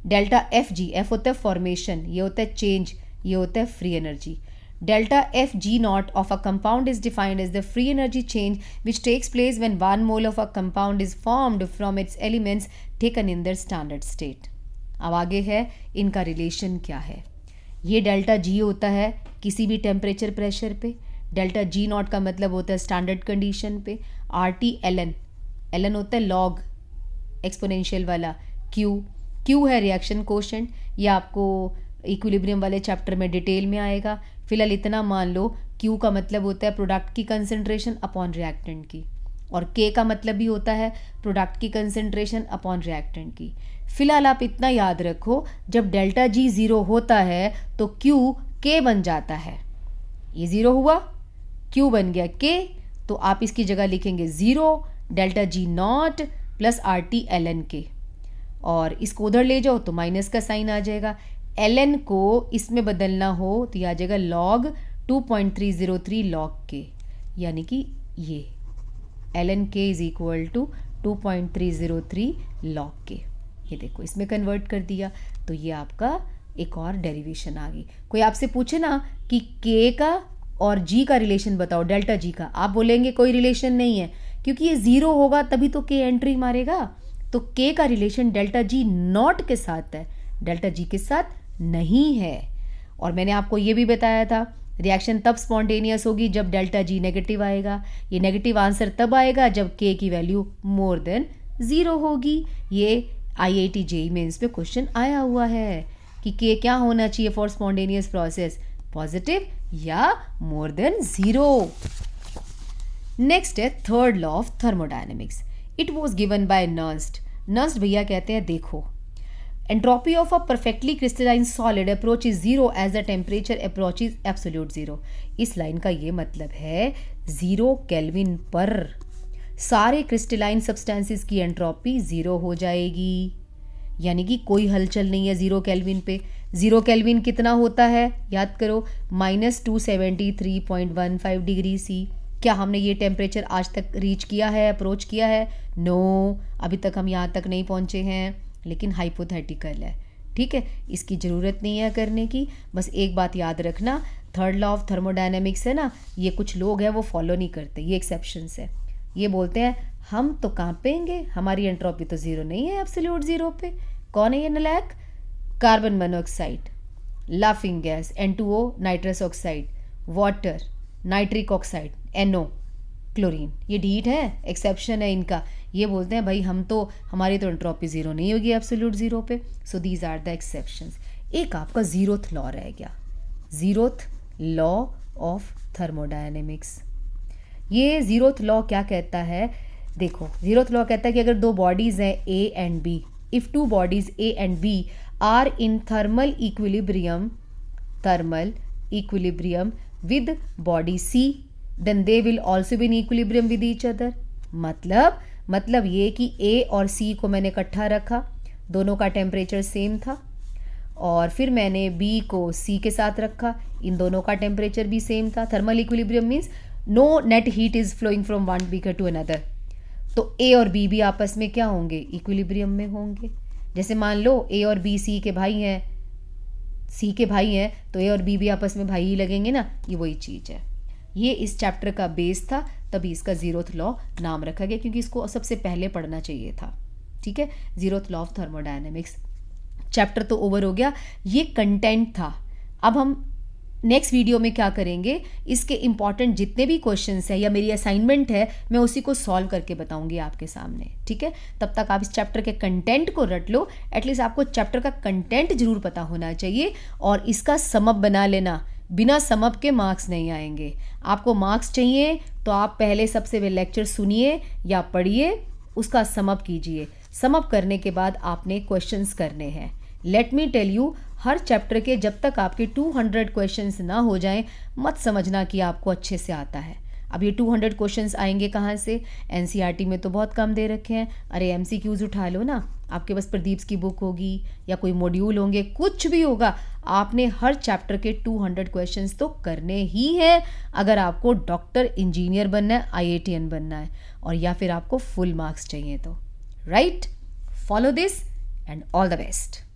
Delta F G, F होता है फॉर्मेशन, ये होता है चेंज, ये होता है free energy. Delta F G naught of a compound is defined as the free energy change which takes place when 1 mole of a compound is formed from its elements taken in their standard state. अब आगे है इनका relation क्या है. ये delta G होता है किसी भी टेम्परेचर प्रेशर पे. डेल्टा जी नॉट का मतलब होता है स्टैंडर्ड कंडीशन पे. आर टी एल एन होता है लॉग एक्सपोनेंशियल वाला. क्यू है रिएक्शन कोशेंट. ये आपको इक्विलिब्रियम वाले चैप्टर में डिटेल में आएगा. फिलहाल इतना मान लो क्यू का मतलब होता है प्रोडक्ट की कंसंट्रेशन अपॉन रिएक्टेंट की, और के का मतलब भी होता है प्रोडक्ट की कंसंट्रेशन अपॉन रिएक्टेंट की. फिलहाल आप इतना याद रखो, जब डेल्टा जी ज़ीरो होता है तो क्यू के बन जाता है. ये ज़ीरो हुआ, क्यू बन गया के, तो आप इसकी जगह लिखेंगे zero delta G naught plus R T L N K, और इसको उधर ले जाओ तो माइनस का साइन आ जाएगा. एल एन को इसमें बदलना हो तो यह आ जाएगा लॉग 2.303 लॉग के, यानी कि ये एल एन के इज इक्वल टू 2.303 लॉग के. ये देखो इसमें कन्वर्ट कर दिया तो ये आपका एक और डेरिवेशन आ गई. कोई आपसे पूछे ना कि के का और जी का रिलेशन बताओ, डेल्टा जी का, आप बोलेंगे कोई रिलेशन नहीं है, क्योंकि ये ज़ीरो होगा तभी तो के एंट्री मारेगा. तो के का रिलेशन डेल्टा जी नॉट के साथ है, डेल्टा जी के साथ नहीं है. और मैंने आपको ये भी बताया था रिएक्शन तब स्पॉन्टेनियस होगी जब डेल्टा जी नेगेटिव आएगा. ये नेगेटिव आंसर तब आएगा जब के की वैल्यू मोर देन ज़ीरो होगी. ये IIT JEE मेंस में क्वेश्चन आया हुआ है कि के क्या होना चाहिए फॉर स्पॉन्टेनियस प्रोसेस, पॉजिटिव या मोर देन ज़ीरो. नेक्स्ट है third law of thermodynamics. It was given by Nernst. Nernst भैया कहते हैं देखो, entropy of a perfectly crystalline solid approaches zero as the temperature approaches absolute zero. इस line का ये मतलब है 0 केल्विन पर सारे क्रिस्टलाइन सब्सटेंसेस की एंट्रोपी ज़ीरो हो जाएगी, यानी कि कोई हलचल नहीं है 0 केल्विन पे. 0 केल्विन कितना होता है याद करो, -273.15 डिग्री सी. क्या हमने ये टेम्परेचर आज तक रीच किया है, अप्रोच किया है? नो, अभी तक हम यहाँ तक नहीं पहुँचे हैं, लेकिन हाइपोथेटिकल है. ठीक है, इसकी ज़रूरत नहीं है करने की. बस एक बात याद रखना, थर्ड लॉ ऑफ थर्मोडायनेमिक्स है ना, ये कुछ लोग हैं वो फॉलो नहीं करते, ये एक्सेप्शंस है. ये बोलते हैं हम तो कांपेंगे, हमारी एंट्रोपी तो ज़ीरो नहीं है एब्सोल्यूट ज़ीरो पे. कौन है ये नलायक? Carbon monoxide, laughing gas N2O, nitrous oxide, water, nitric oxide NO, chlorine. ये ढीठ है, एक्सेप्शन है इनका. ये बोलते हैं भाई हम तो, हमारी तो एंट्रोपी ज़ीरो नहीं होगी एब्सोल्यूट ज़ीरो पे. So these are the exceptions. एक आपका ज़ीरोथ लॉ रह गया, ज़ीरोथ लॉ ऑफ थर्मोडायनेमिक्स. ये ज़ीरोथ लॉ क्या कहता है? देखो ज़ीरोथ लॉ कहता है कि अगर दो बॉडीज़ हैं A and B, if two bodies A and B are in thermal equilibrium with body C, then they will also be in equilibrium with each other. मतलब ये कि A और C को मैंने इकट्ठा रखा, दोनों का टेम्परेचर सेम था, और फिर मैंने B को C के साथ रखा, इन दोनों का टेम्परेचर भी सेम था. Thermal equilibrium means no net heat is flowing from one beaker to another. तो A और B भी आपस में क्या होंगे? इक्विलिब्रियम में होंगे. जैसे मान लो A और B C के भाई हैं, तो A और B भी आपस में भाई ही लगेंगे ना. ये वही चीज़ है. ये इस चैप्टर का बेस था, तभी इसका ज़ीरोथ लॉ नाम रखा गया, क्योंकि इसको सबसे पहले पढ़ना चाहिए था. ठीक है, zeroth law of thermodynamics. Chapter तो ओवर हो गया, ये कंटेंट था. अब हम नेक्स्ट वीडियो में क्या करेंगे, इसके इंपॉर्टेंट जितने भी क्वेश्चंस हैं या मेरी असाइनमेंट है, मैं उसी को सॉल्व करके बताऊंगी आपके सामने. ठीक है, तब तक आप इस चैप्टर के कंटेंट को रट लो. एटलीस्ट आपको चैप्टर का कंटेंट जरूर पता होना चाहिए, और इसका समअप बना लेना. बिना समअप के मार्क्स नहीं आएंगे. आपको मार्क्स चाहिए तो आप पहले सबसे वे लेक्चर सुनिए या पढ़िए, उसका समअप कीजिए. समअप करने के बाद आपने क्वेश्चंस करने हैं. लेट मी टेल यू, हर चैप्टर के जब तक आपके 200 क्वेश्चंस ना हो जाएं, मत समझना कि आपको अच्छे से आता है. अब ये 200 क्वेश्चंस आएंगे कहाँ से? NCERT में तो बहुत कम दे रखे हैं. अरे MCQs उठा लो ना, आपके पास प्रदीप्स की बुक होगी या कोई मॉड्यूल होंगे, कुछ भी होगा. आपने हर चैप्टर के 200 क्वेश्चंस तो करने ही हैं अगर आपको डॉक्टर, इंजीनियर बनना है, IITian बनना है, और या फिर आपको फुल मार्क्स चाहिए तो. Right, follow this and all the best.